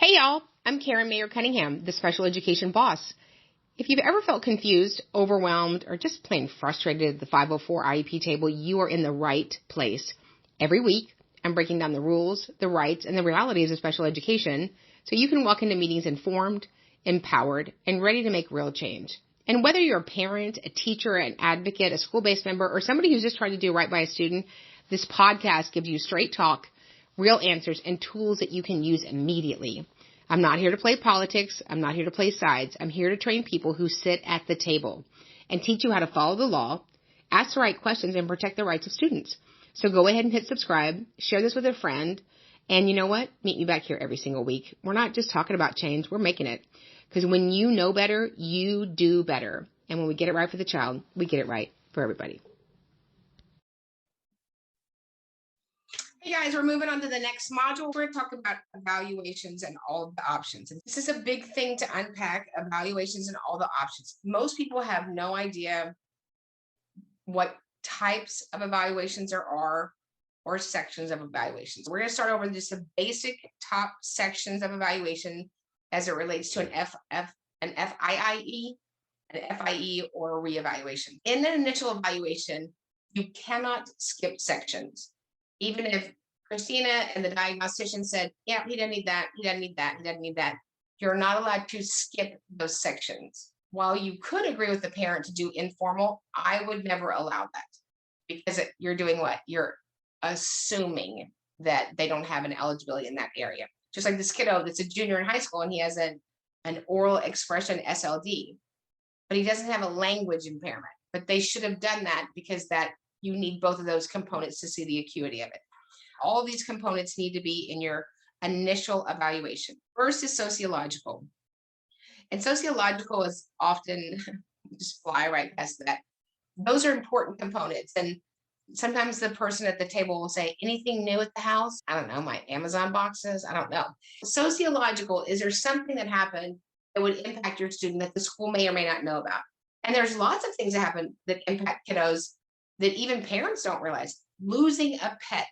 Hey y'all, I'm Karen Mayer Cunningham, the special education boss. If you've ever felt confused, overwhelmed, or just plain frustrated at the 504 IEP table, you are in the right place. Every week, I'm breaking down the rules, the rights, and the realities of special education so you can walk into meetings informed, empowered, and ready to make real change. And whether you're a parent, a teacher, an advocate, a school-based member, or somebody who's just trying to do right by a student, this podcast gives you straight talk, real answers, and tools that you can use immediately. I'm not here to play politics. I'm not here to play sides. I'm here to train people who sit at the table and teach you how to follow the law, ask the right questions, and protect the rights of students. So go ahead and hit subscribe, share this with a friend, and you know what? Meet me back here every single week. We're not just talking about change. We're making it. Because when you know better, you do better. And when we get it right for the child, we get it right for everybody. Hey guys, we're moving on to the next module. We're going to talk about evaluations and all of the options. And this is a big thing to unpack, evaluations and all the options. Most people have no idea what types of evaluations there are or sections of evaluations. We're going to start over with just the basic top sections of evaluation as it relates to an FIIE, an FIE, or a reevaluation. In an initial evaluation, you cannot skip sections. Even if Christina and the diagnostician said, yeah, he doesn't need that, he doesn't need that, he doesn't need that, you're not allowed to skip those sections. While you could agree with the parent to do informal, I would never allow that because you're doing what? You're assuming that they don't have an eligibility in that area. Just like this kiddo that's a junior in high school and he has an oral expression SLD, but he doesn't have a language impairment. But they should have done that because that you need both of those components to see the acuity of it. All of these components need to be in your initial evaluation. First is sociological. And sociological is often just fly right past that. Those are important components. And sometimes the person at the table will say, anything new at the house? I don't know, my Amazon boxes? I don't know. Sociological, is there something that happened that would impact your student that the school may or may not know about? And there's lots of things that happen that impact kiddos that even parents don't realize. Losing a pet,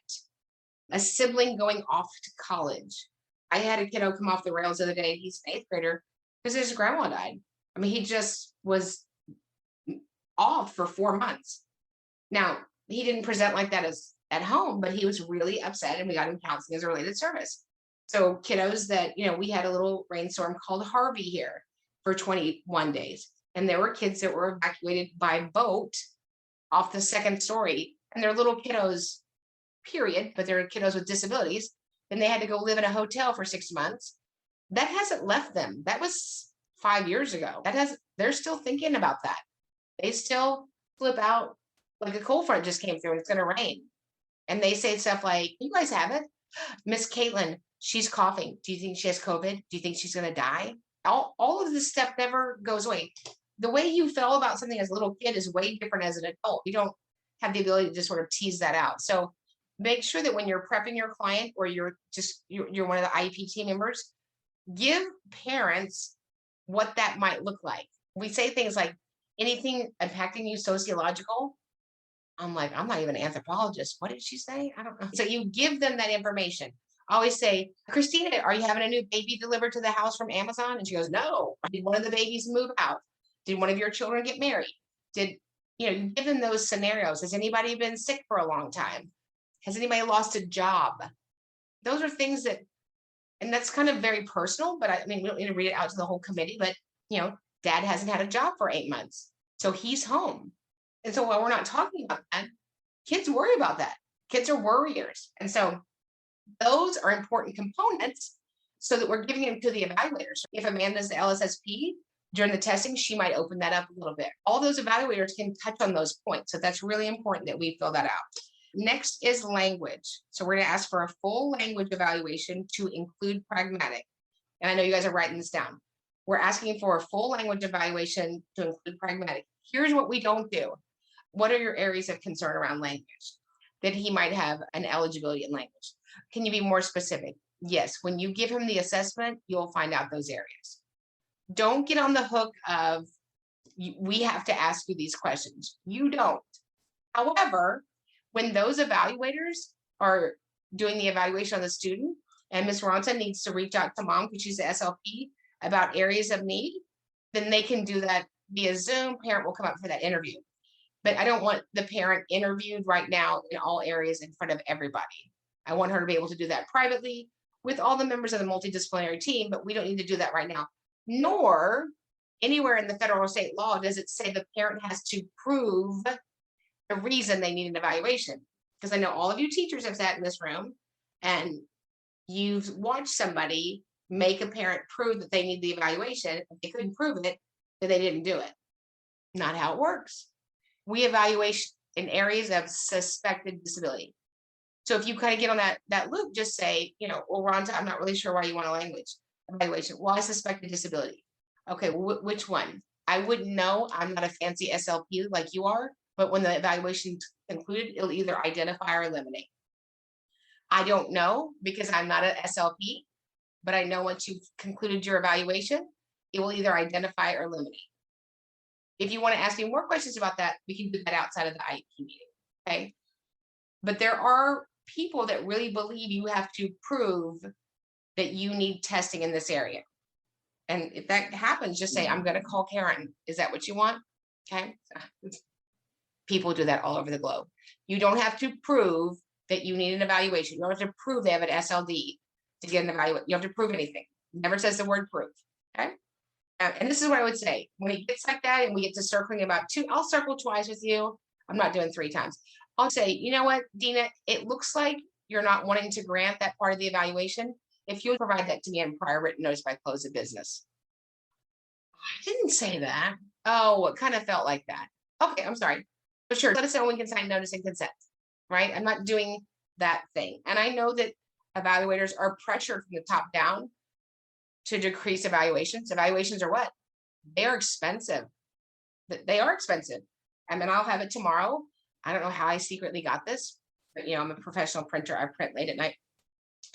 a sibling going off to college. I had a kiddo come off the rails the other day. He's an 8th grader because his grandma died. I mean, he just was off for 4 months. Now, he didn't present like that as at home, but he was really upset and we got him counseling as a related service. So kiddos that, we had a little rainstorm called Harvey here for 21 days. And there were kids that were evacuated by boat off the 2nd story, and they're little kiddos, period, but they're kiddos with disabilities. And they had to go live in a hotel for 6 months. That hasn't left them. That was 5 years ago. They're still thinking about that. They still flip out like a cold front just came through and it's going to rain. And they say stuff like, you guys have it? Miss Caitlin, she's coughing. Do you think she has COVID? Do you think she's going to die? All of this stuff never goes away. The way you feel about something as a little kid is way different as an adult. You don't have the ability to just sort of tease that out. So make sure that when you're prepping your client or you're one of the IEP team members, give parents what that might look like. We say things like, anything impacting you sociological? I'm like, I'm not even an anthropologist. What did she say? I don't know. So you give them that information. I always say, Christina, are you having a new baby delivered to the house from Amazon? And she goes, no. Did one of the babies move out? Did one of your children get married? You give them those scenarios. Has anybody been sick for a long time? Has anybody lost a job? Those are things and that's kind of very personal, but we don't need to read it out to the whole committee, but dad hasn't had a job for 8 months. So he's home. And so while we're not talking about that, kids worry about that. Kids are worriers. And so those are important components so that we're giving them to the evaluators. If Amanda's the LSSP, during the testing, she might open that up a little bit. All those evaluators can touch on those points. So that's really important that we fill that out. Next is language. So we're going to ask for a full language evaluation to include pragmatic. And I know you guys are writing this down. We're asking for a full language evaluation to include pragmatic. Here's what we don't do. What are your areas of concern around language? That he might have an eligibility in language. Can you be more specific? Yes, when you give him the assessment, you'll find out those areas. Don't get on the hook of, we have to ask you these questions. You don't. However, when those evaluators are doing the evaluation on the student, and Miss Ronta needs to reach out to mom because she's the SLP about areas of need, then they can do that via Zoom. Parent will come up for that interview. But I don't want the parent interviewed right now in all areas in front of everybody. I want her to be able to do that privately with all the members of the multidisciplinary team, but we don't need to do that right now. Nor anywhere in the federal or state law does it say the parent has to prove the reason they need an evaluation. Because I know all of you teachers have sat in this room and you've watched somebody make a parent prove that they need the evaluation. If they couldn't prove it, then they didn't do it. Not how it works. We evaluate in areas of suspected disability. So if you kind of get on that loop, just say, well, Ronta, I'm not really sure why you want a language evaluation. Well, I suspect a disability. Okay, which one? I wouldn't know. I'm not a fancy SLP like you are, but when the evaluation's concluded, it'll either identify or eliminate. I don't know because I'm not an SLP, but I know once you've concluded your evaluation, it will either identify or eliminate. If you want to ask me more questions about that, we can do that outside of the IEP meeting, okay? But there are people that really believe you have to prove that you need testing in this area. And if that happens, just say, I'm going to call Karen. Is that what you want? Okay. People do that all over the globe. You don't have to prove that you need an evaluation. You don't have to prove they have an SLD to get an evaluation. You don't have to prove anything. It never says the word prove. Okay. And this is what I would say. When it gets like that and we get to circling about two, I'll circle twice with you. I'm not doing 3 times. I'll say, you know what, Dina, it looks like you're not wanting to grant that part of the evaluation. If you'll provide that to me in prior written notice by close of business. I didn't say that. Oh, it kind of felt like that. Okay, I'm sorry. But sure, let us know when we can sign notice and consent, right? I'm not doing that thing. And I know that evaluators are pressured from the top down to decrease evaluations. Evaluations are what? They are expensive. They are expensive. I mean, I'll have it tomorrow. I don't know how I secretly got this, but I'm a professional printer. I print late at night.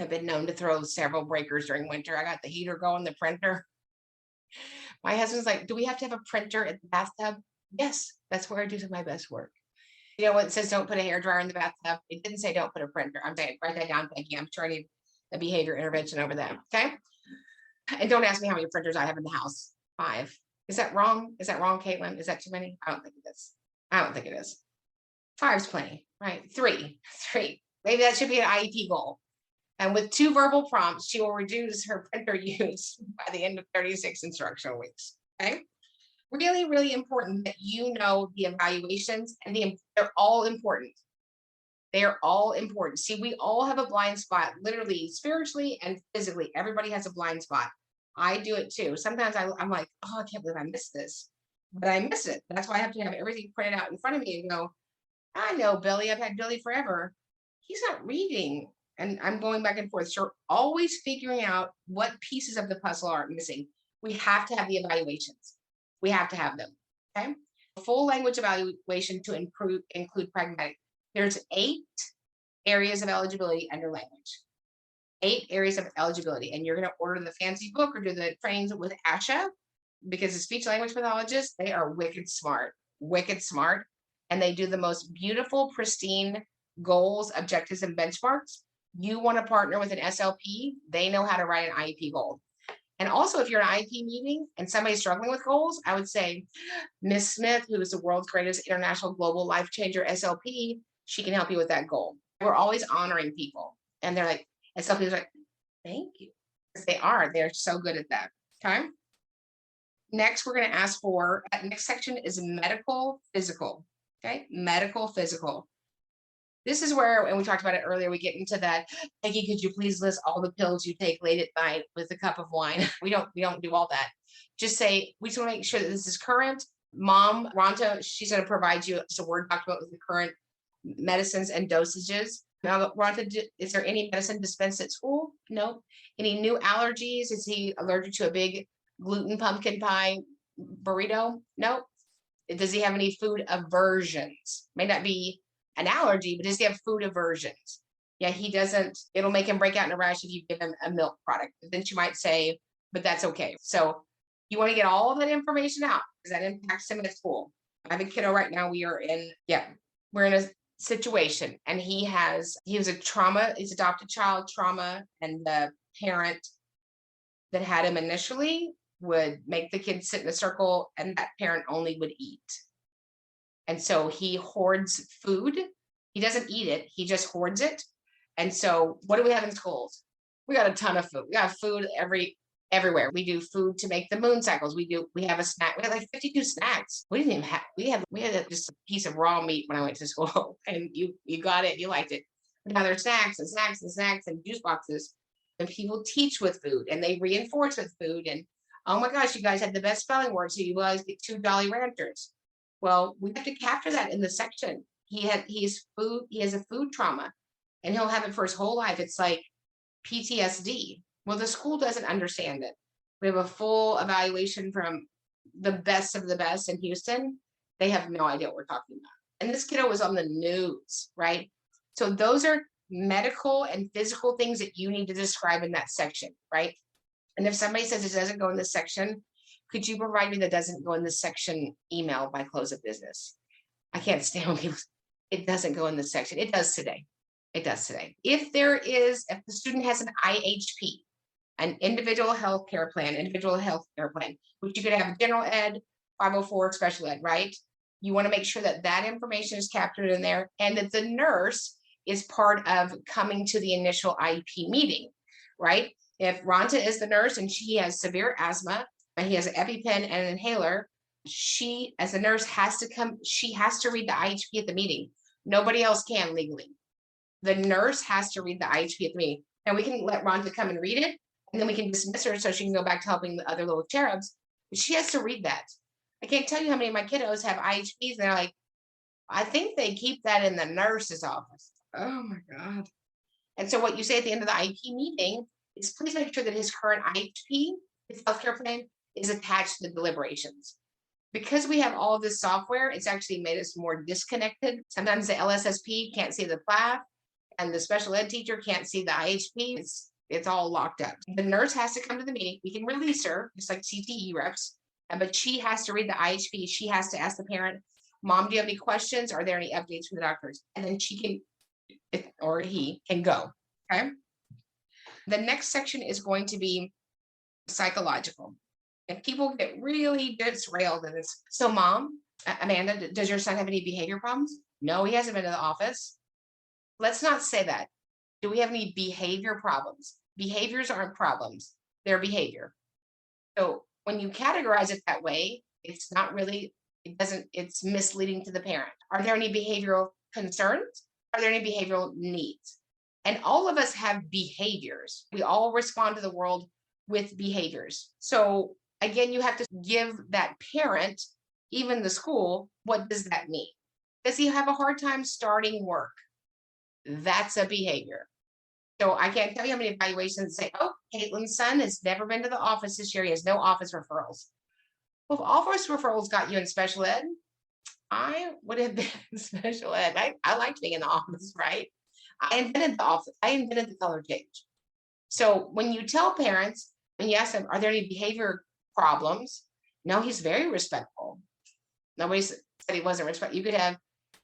I've been known to throw several breakers during winter. I got the heater going, the printer. My husband's like, do we have to have a printer at the bathtub? Yes, that's where I do my best work. When it says don't put a hairdryer in the bathtub, it didn't say don't put a printer. I'm saying write that down, Peggy. I'm sure I need a behavior intervention over that. Okay. And don't ask me how many printers I have in the house. 5. Is that wrong? Is that wrong, Caitlin? Is that too many? I don't think it is. I don't think it is. 5's plenty, right? 3. Maybe that should be an IEP goal. And with 2 verbal prompts, she will reduce her printer use by the end of 36 instructional weeks. Okay. Really, really important that you know the evaluations and they're all important. They are all important. See, we all have a blind spot, literally, spiritually and physically. Everybody has a blind spot. I do it too. Sometimes I'm like, oh, I can't believe I missed this, but I miss it. That's why I have to have everything printed out in front of me and go, I know Billy, I've had Billy forever. He's not reading. And I'm going back and forth. So always figuring out what pieces of the puzzle are missing. We have to have the evaluations. We have to have them. Okay. Full language evaluation to include pragmatic. There's 8 areas of eligibility under language. 8 areas of eligibility. And you're going to order the fancy book or do the trainings with ASHA because the speech language pathologists, they are wicked smart. And they do the most beautiful, pristine goals, objectives, and benchmarks. You want to partner with an SLP, they know how to write an IEP goal. And also, if you're in an IEP meeting and somebody's struggling with goals, I would say, Miss Smith, who is the world's greatest international global life changer SLP, she can help you with that goal. We're always honoring people. And they're like, SLPs are like, thank you. Because they're so good at that. Okay. Next, we're going to ask for, next section is medical physical. Okay. Medical physical. This is where, and we talked about it earlier, we get into that, Peggy, could you please list all the pills you take late at night with a cup of wine? We don't do all that. Just say, we just want to make sure that this is current. Mom, Ronta, she's going to provide you just a Word document with the current medicines and dosages. Now, Ronta, is there any medicine dispensed at school? No. Any new allergies? Is he allergic to a big gluten pumpkin pie burrito? No. Does he have any food aversions? May not be an allergy, but does he have food aversions? Yeah, he doesn't. It'll make him break out in a rash if you give him a milk product. But then she might say, but that's okay. So you want to get all of that information out because that impacts him at school. I have a kiddo right now. We're in situation, and he was a trauma, he's adopted child trauma, and the parent that had him initially would make the kids sit in a circle, and that parent only would eat. And so he hoards food. He doesn't eat it, he just hoards it. And so what do we have in schools? We got a ton of food. We got food everywhere. We do food to make the moon cycles. We have a snack. We have like 52 snacks. We didn't even have we had just a piece of raw meat when I went to school. And you got it, you liked it. But now there's snacks and snacks and snacks and juice boxes. And people teach with food and they reinforce with food. And oh my gosh, you guys had the best spelling word, so you guys get 2 Jolly Ranchers. Well, we have to capture that in the section. He has a food trauma, and he'll have it for his whole life. It's like PTSD. Well, the school doesn't understand it. We have a full evaluation from the best of the best in Houston. They have no idea what we're talking about. And this kiddo was on the news, right? So those are medical and physical things that you need to describe in that section, right? And if somebody says it doesn't go in this section, could you provide me the doesn't go in this section email by close of business? I can't stand when people, it doesn't go in this section. It does today. It does today. If the student has an IHP, an individual health care plan, which you could have general ed, 504, special ed, right? You want to make sure that that information is captured in there, and that the nurse is part of coming to the initial IEP meeting, right? If Ronta is the nurse and she has severe asthma and he has an EpiPen and an inhaler, she, as a nurse, has to come, she has to read the IHP at the meeting. Nobody else can legally. The nurse has to read the IHP at the meeting. And we can let Ronta come and read it, and then we can dismiss her so she can go back to helping the other little cherubs. But she has to read that. I can't tell you how many of my kiddos have IHPs, and they're like, I think they keep that in the nurse's office. Oh my God. And so what you say at the end of the IEP meeting is, please make sure that his current IHP, his healthcare plan, is attached to the deliberations. Because we have all of this software, it's actually made us more disconnected. Sometimes the LSSP can't see the PLAF, and the special ed teacher can't see the IHP. It's all locked up. The nurse has to come to the meeting. We can release her, just like CTE reps, but she has to read the IHP. She has to ask the parent, Mom, do you have any questions? Are there any updates from the doctors? And then she can, or he can go, okay? The next section is going to be psychological. And people get really disrailed in this. So Mom, Amanda, does your son have any behavior problems? No, he hasn't been to the office. Let's not say that. Do we have any behavior problems? Behaviors aren't problems, they're behavior. So when you categorize it that way, it's not really, it's misleading to the parent. Are there any behavioral concerns? Are there any behavioral needs? And all of us have behaviors. We all respond to the world with behaviors. So again, you have to give that parent, even the school, what does that mean? Does he have a hard time starting work? That's a behavior. So I can't tell you how many evaluations say, oh, Caitlin's son has never been to the office this year. He has no office referrals. Well, if office referrals got you in special ed, I would have been in special ed. I liked being in the office, right? I invented the office. I invented the color change. So when you tell parents, when you ask them, are there any behavior problems? No, he's very respectful. Nobody said he wasn't respectful. You could have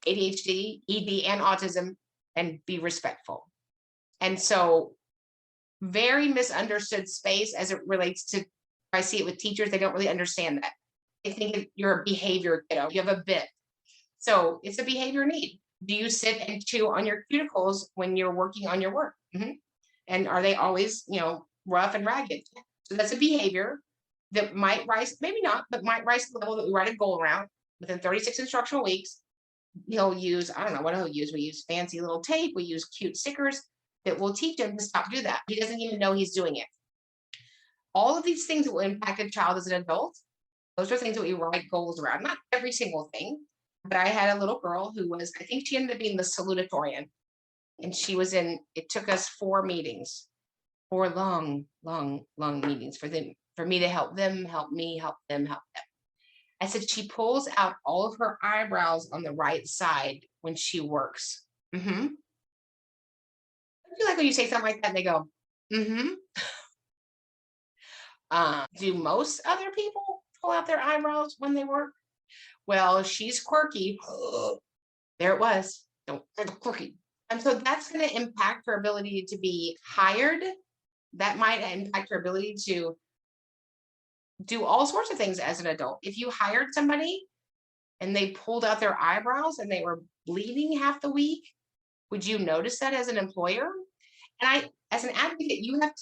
ADHD, ED, and autism and be respectful. And so very misunderstood space as it relates to, I see it with teachers, they don't really understand that. They think you're a behavior kiddo, you have a bit. So it's a behavior need. Do you sit and chew on your cuticles when you're working on your work? Mm-hmm. And are they always, rough and ragged? So that's a behavior that might rise, maybe not, but might rise to the level that we write a goal around within 36 instructional weeks. He'll use, I don't know what he'll use. We use fancy little tape. We use cute stickers that will teach him to stop do that. He doesn't even know he's doing it. All of these things that will impact a child as an adult, those are things that we write goals around. Not every single thing, but I had a little girl who was, I think she ended up being the salutatorian. And she was it took us 4 meetings, 4 long meetings for me to help them, help me, help them, help them. I said, she pulls out all of her eyebrows on the right side when she works. Mm-hmm. I feel like when you say something like that, they go, mm-hmm. Do most other people pull out their eyebrows when they work? Well, she's quirky. There it was. Don't cookie. And so that's going to impact her ability to be hired. That might impact her ability to do all sorts of things as an adult. If you hired somebody and they pulled out their eyebrows and they were bleeding half the week, would you notice that as an employer? And as an advocate, you have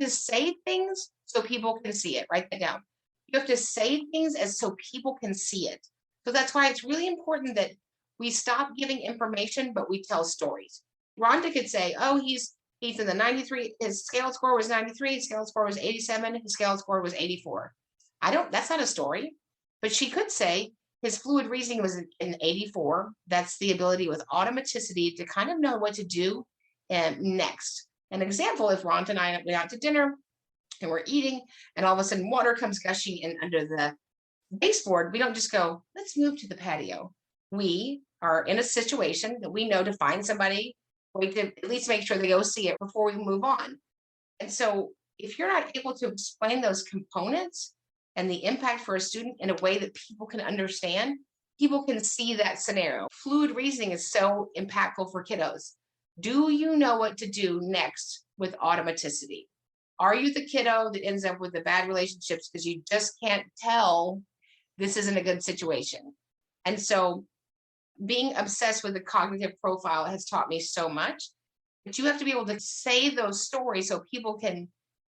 to say things so people can see it. Write that down. You have to say things as so people can see it. So that's why it's really important that we stop giving information, but we tell stories. Rhonda could say, "Oh, he's in the 93. His scale score was 93. His scale score was 87. His scale score was 84." That's not a story, but she could say his fluid reasoning was in 84. That's the ability with automaticity to kind of know what to do next. An example, if Ron and I went out to dinner and we're eating, and all of a sudden water comes gushing in under the baseboard, we don't just go, "Let's move to the patio." We are in a situation that we know to find somebody, we can at least make sure they go see it before we move on. And so if you're not able to explain those components and the impact for a student in a way that people can understand, people can see that scenario. Fluid reasoning is so impactful for kiddos. Do you know what to do next with automaticity? Are you the kiddo that ends up with the bad relationships because you just can't tell this isn't a good situation? And so being obsessed with the cognitive profile has taught me so much, but you have to be able to say those stories so people can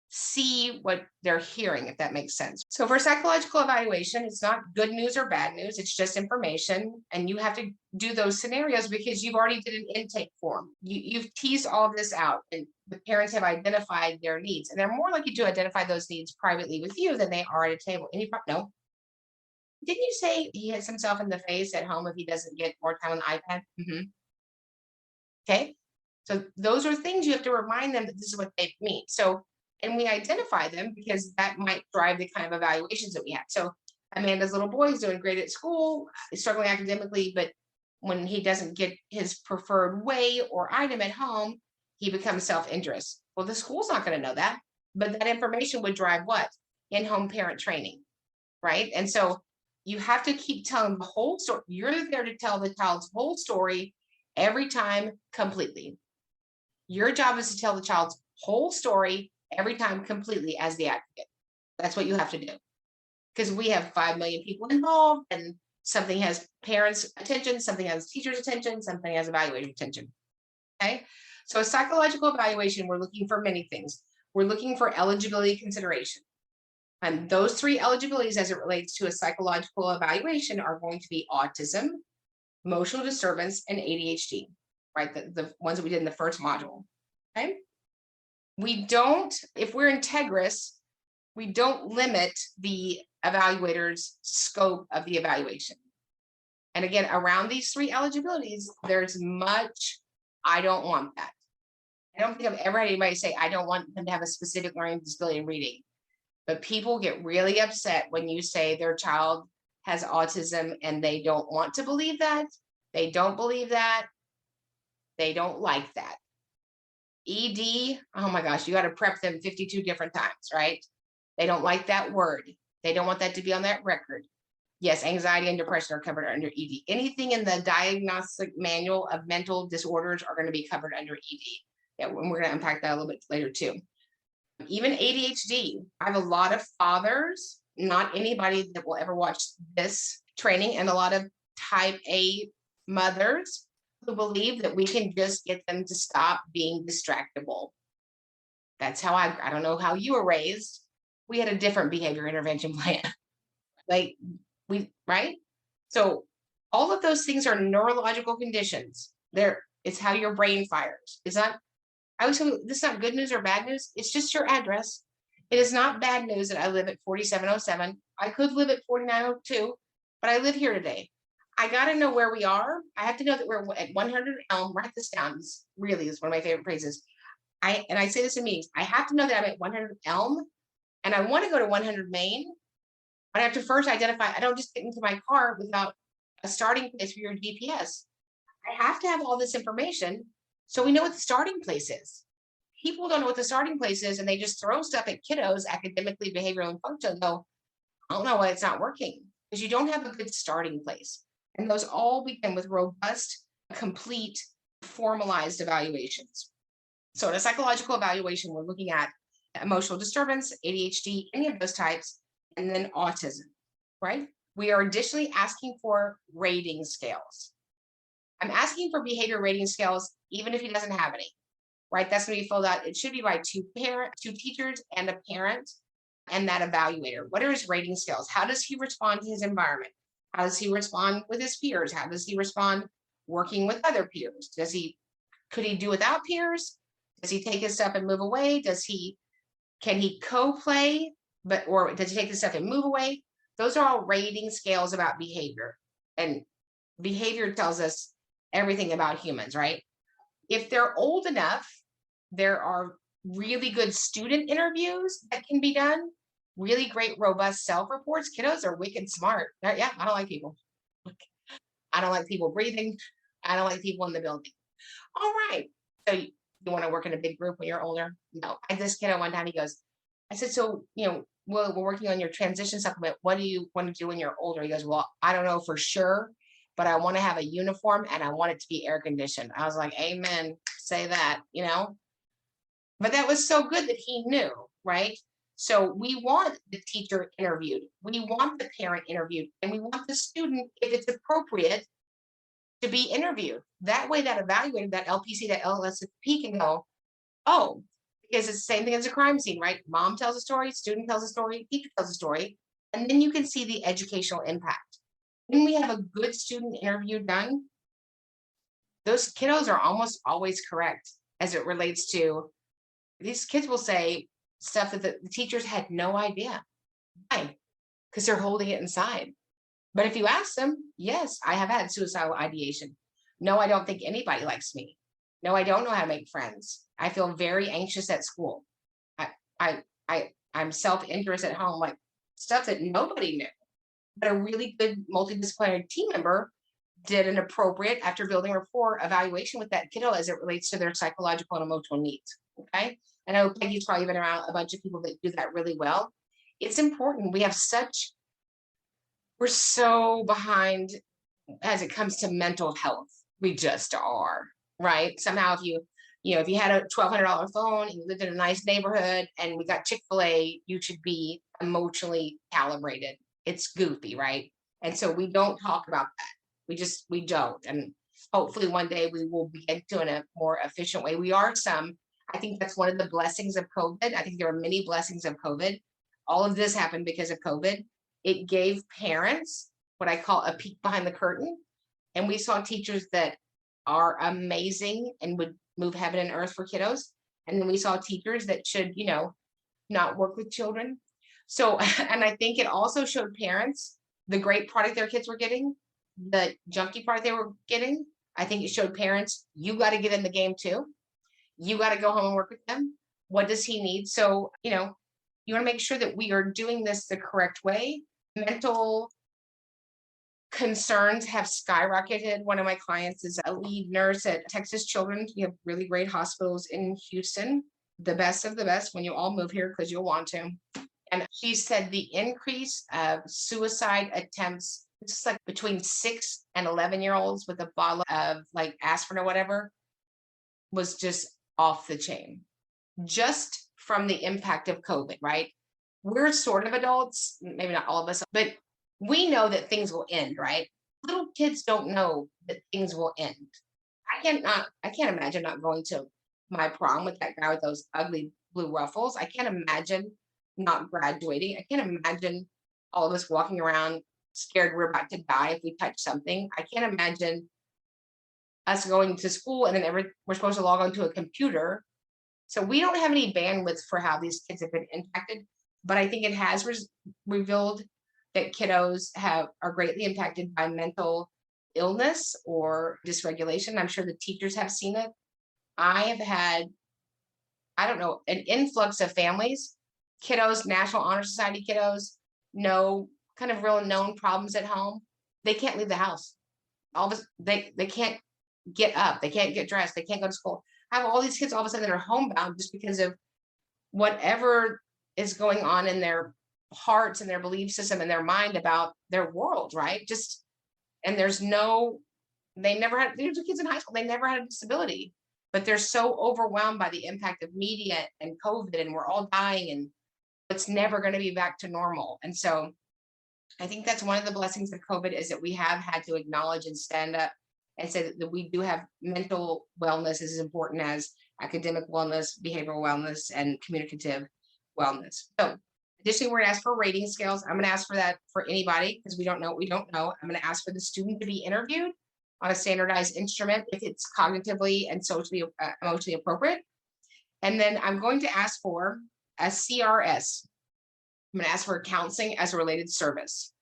see what they're hearing, if that makes sense. So for psychological evaluation, it's not good news or bad news, it's just information. And you have to do those scenarios because you've already did an intake form. You've teased all of this out and the parents have identified their needs. And they're more likely to identify those needs privately with you than they are at a table. And you probably know. Didn't you say he hits himself in the face at home if he doesn't get more time on the iPad? Okay. So those are things you have to remind them that this is what they mean. So, and we identify them because that might drive the kind of evaluations that we have. So Amanda's little boy is doing great at school, is struggling academically, but when he doesn't get his preferred way or item at home, he becomes self-injurious. Well, the school's not going to know that, but that information would drive what? In-home parent training, right? And so you have to keep telling the whole story. You're there to tell the child's whole story every time completely. Your job is to tell the child's whole story every time completely as the advocate. That's what you have to do. Because we have 5 million people involved and something has parents' attention, something has teachers' attention, something has evaluator attention. Okay. So a psychological evaluation, we're looking for many things. We're looking for eligibility consideration. And those 3 eligibilities as it relates to a psychological evaluation are going to be autism, emotional disturbance, and ADHD, right? The ones that we did in the first module. Okay. We don't, if we're integrous, we don't limit the evaluator's scope of the evaluation. And again, around these 3 eligibilities, there's much, I don't want that. I don't think I've ever had anybody say, I don't want them to have a specific learning disability in reading. But people get really upset when you say their child has autism and they don't want to believe that. They don't believe that. They don't like that. ED, oh my gosh, you got to prep them 52 different times, right? They don't like that word. They don't want that to be on that record. Yes, anxiety and depression are covered under ED. Anything in the diagnostic manual of mental disorders are going to be covered under ED. Yeah, and we're going to unpack that a little bit later too. Even ADHD, I have a lot of fathers, not anybody that will ever watch this training, and a lot of type A mothers who believe that we can just get them to stop being distractible. That's how I don't know how you were raised. We had a different behavior intervention plan. Right? So all of those things are neurological conditions. It's how your brain fires. It's not, I always tell you, this is not good news or bad news. It's just your address. It is not bad news that I live at 4707. I could live at 4902, but I live here today. I got to know where we are. I have to know that we're at 100 Elm. Write this down. This really is one of my favorite phrases. I say this in meetings. I have to know that I'm at 100 Elm and I want to go to 100 Main. But I have to first identify, I don't just get into my car without a starting place for your GPS. I have to have all this information so we know what the starting place is. People don't know what the starting place is and they just throw stuff at kiddos, academically, behavioral, and functional, and go, I don't know why it's not working, because you don't have a good starting place. And those all begin with robust complete formalized evaluations. So in a psychological evaluation, we're looking at emotional disturbance, ADHD, any of those types, and then autism, right? We are additionally asking for rating scales. I'm asking for behavior rating scales, even if he doesn't have any, right? That's going to be filled out. It should be by two teachers and a parent and that evaluator. What are his rating scales? How does he respond to his environment? How does he respond with his peers? How does he respond working with other peers? Could he do without peers? Does he take his stuff and move away? Can he co-play, or does he take his stuff and move away? Those are all rating scales about behavior. And behavior tells us everything about humans, right? If they're old enough, there are really good student interviews that can be done, really great, robust self-reports. Kiddos are wicked smart. Yeah, I don't like people. I don't like people breathing. I don't like people in the building. All right. So you want to work in a big group when you're older? No. I had this kiddo one time, he goes, I said, so, we're working on your transition supplement. What do you want to do when you're older? He goes, well, I don't know for sure, but I want to have a uniform and I want it to be air conditioned. I was like, amen, say that, but that was so good that he knew, right? So we want the teacher interviewed, we want the parent interviewed, and we want the student, if it's appropriate, to be interviewed. That way that evaluator, that LPC, that LSP can go, oh, because it's the same thing as a crime scene, right? Mom tells a story, student tells a story, teacher tells a story, and then you can see the educational impact. When we have a good student interview done, those kiddos are almost always correct as it relates to, these kids will say stuff that the teachers had no idea. Why? Because they're holding it inside. But if you ask them, yes, I have had suicidal ideation. No, I don't think anybody likes me. No, I don't know how to make friends. I feel very anxious at school. I'm self-interest at home, like stuff that nobody knew. But a really good multidisciplinary team member did an appropriate, after building rapport, evaluation with that kiddo as it relates to their psychological and emotional needs. Okay. And I know Peggy's probably been around a bunch of people that do that really well. It's important. We're so behind as it comes to mental health. We just are, right? Somehow if you had a $1,200 phone and you lived in a nice neighborhood and we got Chick-fil-A, you should be emotionally calibrated. It's goofy, right? And so we don't talk about that. We don't. And hopefully one day we will begin to in a more efficient way. I think that's one of the blessings of COVID. I think there are many blessings of COVID. All of this happened because of COVID. It gave parents what I call a peek behind the curtain. And we saw teachers that are amazing and would move heaven and earth for kiddos. And then we saw teachers that should, not work with children. So, and I think it also showed parents the great product their kids were getting, the junky product they were getting. I think it showed parents, you got to get in the game too. You got to go home and work with them. What does he need? So, you want to make sure that we are doing this the correct way. Mental concerns have skyrocketed. One of my clients is a lead nurse at Texas Children's. We have really great hospitals in Houston, the best of the best when you all move here because you'll want to. And she said the increase of suicide attempts, it's like between 6 and 11-year-olds with a bottle of like aspirin or whatever, was just off the chain, just from the impact of COVID, right? We're sort of adults, maybe not all of us, but we know that things will end, right? Little kids don't know that things will end. I can't imagine not going to my prom with that guy with those ugly blue ruffles. I can't imagine not graduating. I can't imagine all of us walking around scared we're about to die if we touch something. I can't imagine us going to school and then we're supposed to log onto a computer. So we don't have any bandwidth for how these kids have been impacted, but I think it has revealed that kiddos are greatly impacted by mental illness or dysregulation. I'm sure the teachers have seen it. I have had, I don't know, an influx of families, kiddos, National Honor Society kiddos, no kind of real known problems at home. They can't leave the house. They can't get up. They can't get dressed. They can't go to school. I have all these kids all of a sudden that are homebound just because of whatever is going on in their hearts and their belief system and their mind about their world, right? And there's no They never had, these are kids in high school, they never had a disability, but they're so overwhelmed by the impact of media and COVID, and we're all dying, and it's never going to be back to normal. And so I think that's one of the blessings of COVID is that we have had to acknowledge and stand up and say that we do have mental wellness is as important as academic wellness, behavioral wellness, and communicative wellness. So additionally, we're going to ask for rating scales. I'm going to ask for that for anybody because we don't know what we don't know. I'm going to ask for the student to be interviewed on a standardized instrument if it's cognitively and socially, emotionally appropriate. And then I'm going to ask for a CRS. I'm going to ask for counseling as a related service.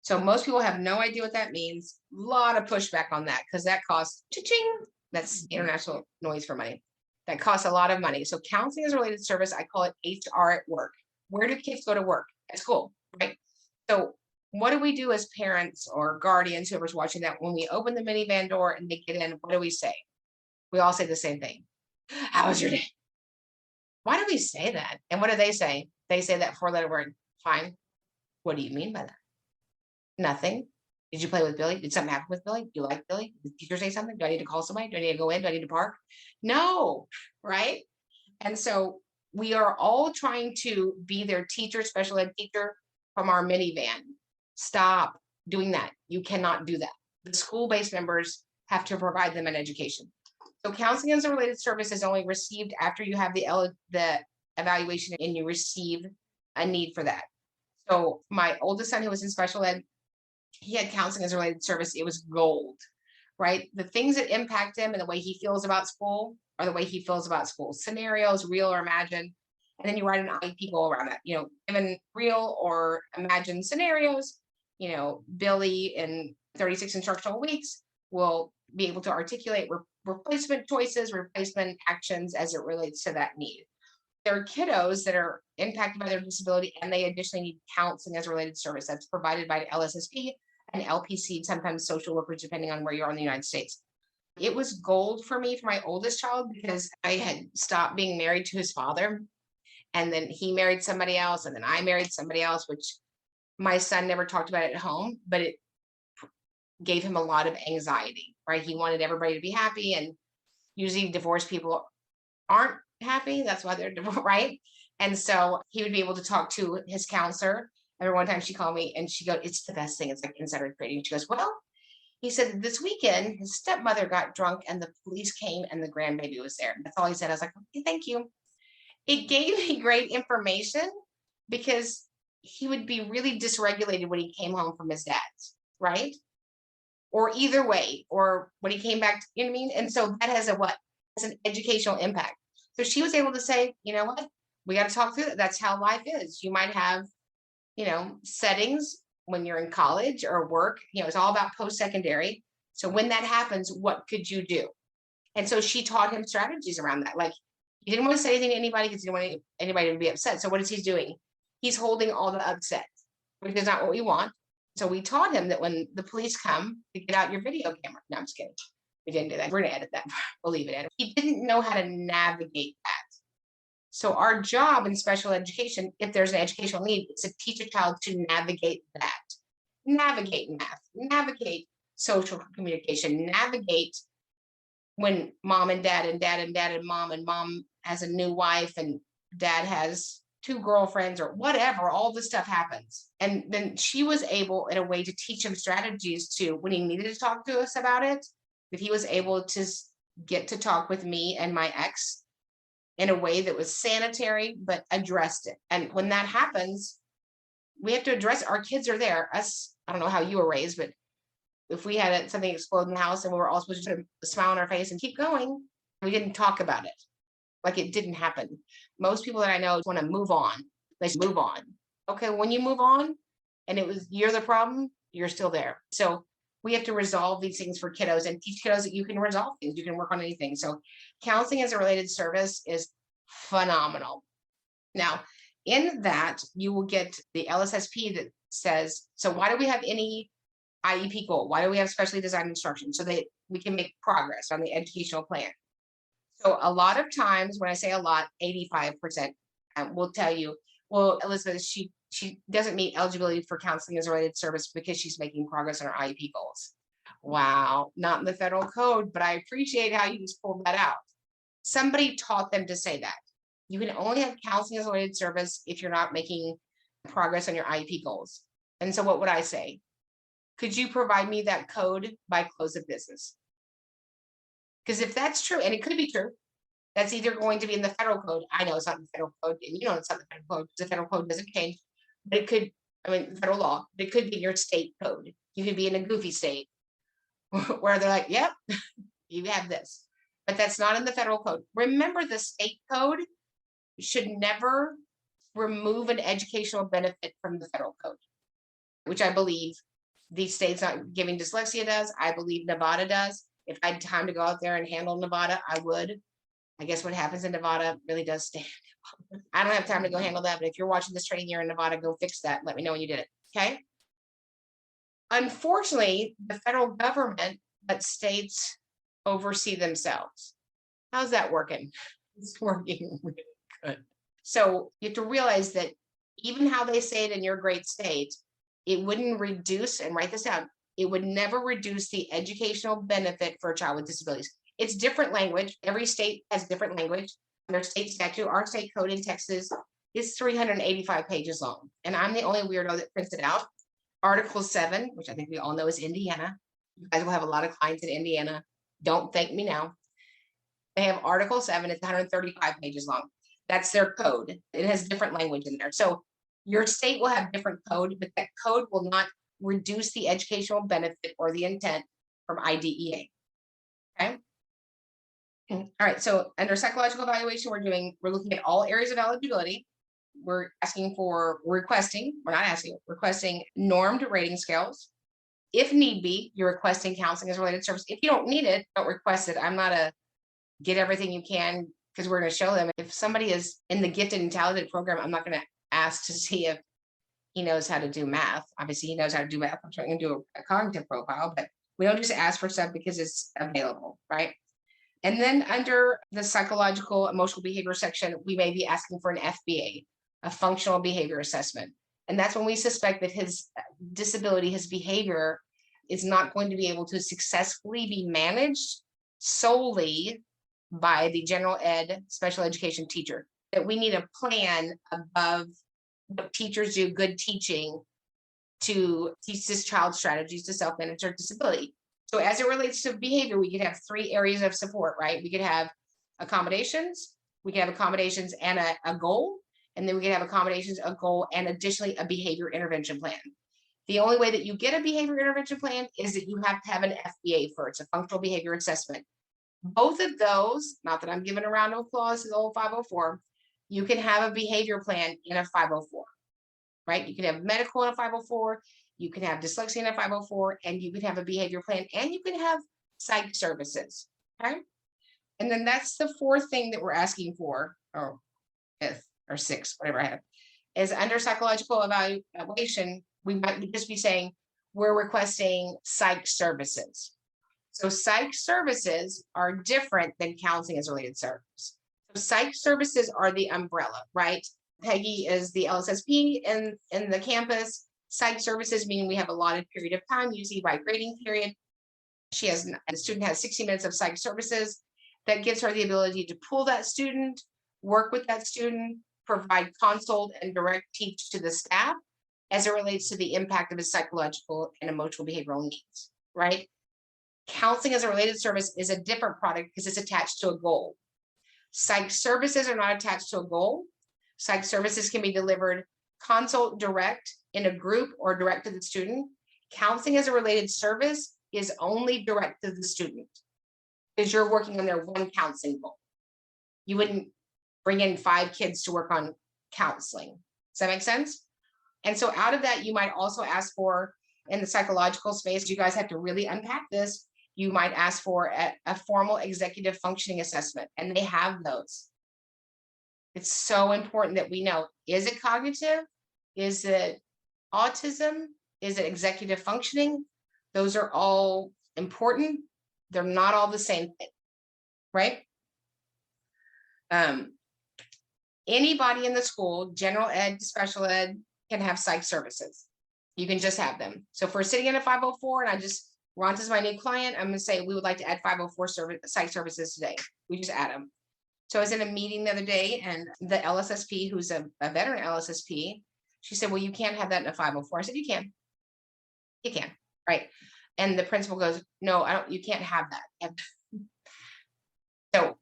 So most people have no idea what that means. A lot of pushback on that because that costs cha-ching. That's international noise for money. That costs a lot of money. So counseling as a related service, I call it HR at work. Where do kids go to work? At school, right? So what do we do as parents or guardians, whoever's watching that, when we open the minivan door and they get in, what do we say? We all say the same thing. How was your day? Why do we say that? And what do they say? They say that four-letter word, fine. What do you mean by that? Nothing. Did you play with Billy? Did something happen with Billy? Do you like Billy? Did the teacher say something? Do I need to call somebody? Do I need to go in? Do I need to park? No, right? And so we are all trying to be their teacher, special ed teacher from our minivan. Stop doing that. You cannot do that. The school-based members have to provide them an education. So counseling as a related service is only received after you have the evaluation and you receive a need for that. So my oldest son who was in special ed, he had counseling as a related service. It was gold, right? The things that impact him and the way he feels about school are the way he feels about school. Scenarios, real or imagined. And then you write an IEP goal around that, given real or imagined scenarios, Billy in 36 instructional weeks will be able to articulate replacement choices, replacement actions as it relates to that need. There are kiddos that are impacted by their disability and they additionally need counseling as a related service that's provided by LSSP and LPC, sometimes social workers, depending on where you are in the United States. It was gold for me for my oldest child because I had stopped being married to his father. And then he married somebody else. And then I married somebody else, which my son never talked about at home, but it gave him a lot of anxiety, right? He wanted everybody to be happy. And usually divorced people aren't happy. That's why they're divorced, right? And so he would be able to talk to his counselor. Every one time she called me and she goes, it's the best thing. It's like insider trading. She goes, well, he said this weekend his stepmother got drunk and the police came and the grandbaby was there. That's all he said. I was like, okay, thank you. It gave me great information because he would be really dysregulated when he came home from his dad's, right? Or either way, or when he came back, you know what I mean? And so that has an educational impact. So she was able to say, you know what, we got to talk through that. That's how life is. You might have, settings when you're in college or work, it's all about post-secondary. So when that happens, what could you do? And so she taught him strategies around that. Like he didn't want to say anything to anybody because he didn't want anybody to be upset. So what is he doing? He's holding all the upset, which is not what we want. So we taught him that when the police come to get out your video camera. No, I'm just kidding. We didn't do that. We're going to edit that. We'll leave it in. He didn't know how to navigate that. So our job in special education, if there's an educational need, is to teach a child to navigate that. Navigate math, navigate social communication, navigate when mom and dad and dad and dad and mom has a new wife and dad has two girlfriends or whatever, all this stuff happens. And then she was able in a way to teach him strategies to, when he needed to talk to us about it, that he was able to get to talk with me and my ex in a way that was sanitary, but addressed it. And when that happens, we have to address it. Our kids are there. Us, I don't know how you were raised, but if we had something explode in the house and we were all supposed to put a smile on our face and keep going, we didn't talk about it. Like it didn't happen. Most people that I know want to move on. They just move on. Okay, when you move on and you're the problem, you're still there. So we have to resolve these things for kiddos and teach kiddos that you can resolve things. You can work on anything. So counseling as a related service is phenomenal. Now, in that, you will get the LSSP that says, so why do we have any IEP goal? Why do we have specially designed instruction? So that we can make progress on the educational plan. So a lot of times, when I say a lot, 85% will tell you, well, Elizabeth, she doesn't meet eligibility for counseling as a related service because she's making progress on her IEP goals. Wow, not in the federal code, but I appreciate how you just pulled that out. Somebody taught them to say that. You can only have counseling as a related service if you're not making progress on your IEP goals. And so what would I say? Could you provide me that code by close of business? Because if that's true, and it could be true, that's either going to be in the federal code. I know it's not in the federal code, and you know it's not in the federal code because the federal code doesn't change. But it could, I mean, federal law, but it could be your state code. You could be in a goofy state where they're like, yep, you have this. But that's not in the federal code. Remember, the state code should never remove an educational benefit from the federal code, which I believe these states not giving dyslexia does. I believe Nevada does. If I had time to go out there and handle Nevada, I would. I guess what happens in Nevada really does stand. I don't have time to go handle that, but if you're watching this training, you're in Nevada, go fix that. Let me know when you did it. Okay. Unfortunately, the federal government lets states oversee themselves. How's that working? It's working really good. So you have to realize that even how they say it in your great state, it wouldn't reduce, and write this down, it would never reduce the educational benefit for a child with disabilities. It's different language. Every state has different language. Their state statute, our state code in Texas is 385 pages long. And I'm the only weirdo that prints it out. Article 7, which I think we all know is Indiana. You guys will have a lot of clients in Indiana. Don't thank me now. They have Article 7, it's 135 pages long. That's their code. It has different language in there. So your state will have different code, but that code will not reduce the educational benefit or the intent from IDEA. Okay. All right. So under psychological evaluation, we're looking at all areas of eligibility. We're requesting normed rating scales. If need be, you're requesting counseling as a related service. If you don't need it, don't request it. I'm not a get everything you can, because we're going to show them. If somebody is in the gifted and talented program, I'm not going to ask to see if he knows how to do math. Obviously, he knows how to do math. I'm trying to do a cognitive profile, but we don't just ask for stuff because it's available, right? And then under the psychological emotional behavior section, we may be asking for an FBA, a functional behavior assessment. And that's when we suspect that his disability, his behavior is not going to be able to successfully be managed solely by the general ed special education teacher, that we need a plan above what teachers do, good teaching, to teach this child strategies to self-manage their disability. So as it relates to behavior, we could have 3 areas of support, right? We could have accommodations, and a goal, and then we could have accommodations, a goal, and additionally a behavior intervention plan. The only way that you get a behavior intervention plan is that you have to have an FBA first, a functional behavior assessment. Both of those, not that I'm giving a round of applause to the old 504, you can have a behavior plan in a 504, right? You can have medical in a 504, you can have dyslexia in a 504, and you can have a behavior plan, and you can have psych services, okay? And then that's the 4th thing that we're asking for, or 5th or 6th, whatever I have, is under psychological evaluation, we might just be saying, we're requesting psych services. So psych services are different than counseling as a related service. So psych services are the umbrella, right? Peggy is the LSSP in the campus. Psych services mean we have a allotted period of time, usually by grading period. The student has 60 minutes of psych services. That gives her the ability to pull that student, work with that student, provide consult and direct teach to the staff as it relates to the impact of his psychological and emotional behavioral needs, right? Counseling as a related service is a different product because it's attached to a goal. Psych services are not attached to a goal. Psych services can be delivered consult direct in a group or direct to the student. Counseling as a related service is only direct to the student because you're working on their one counseling goal. You wouldn't bring in 5 kids to work on counseling. Does that make sense? And so out of that, you might also ask for, in the psychological space, you guys have to really unpack this. You might ask for a formal executive functioning assessment, and they have those. It's so important that we know, is it cognitive? Is it autism? Is it executive functioning? Those are all important. They're not all the same thing, right? Anybody in the school, general ed, special ed, can have psych services. You can just have them. So if we're sitting in a 504 and I just Ronta's my new client. I'm going to say we would like to add 504 psych services today. We just add them. So I was in a meeting the other day, and the LSSP, who's a veteran LSSP, she said, well, you can't have that in a 504. I said, you can. You can, right? And the principal goes, no, I don't, you can't have that. So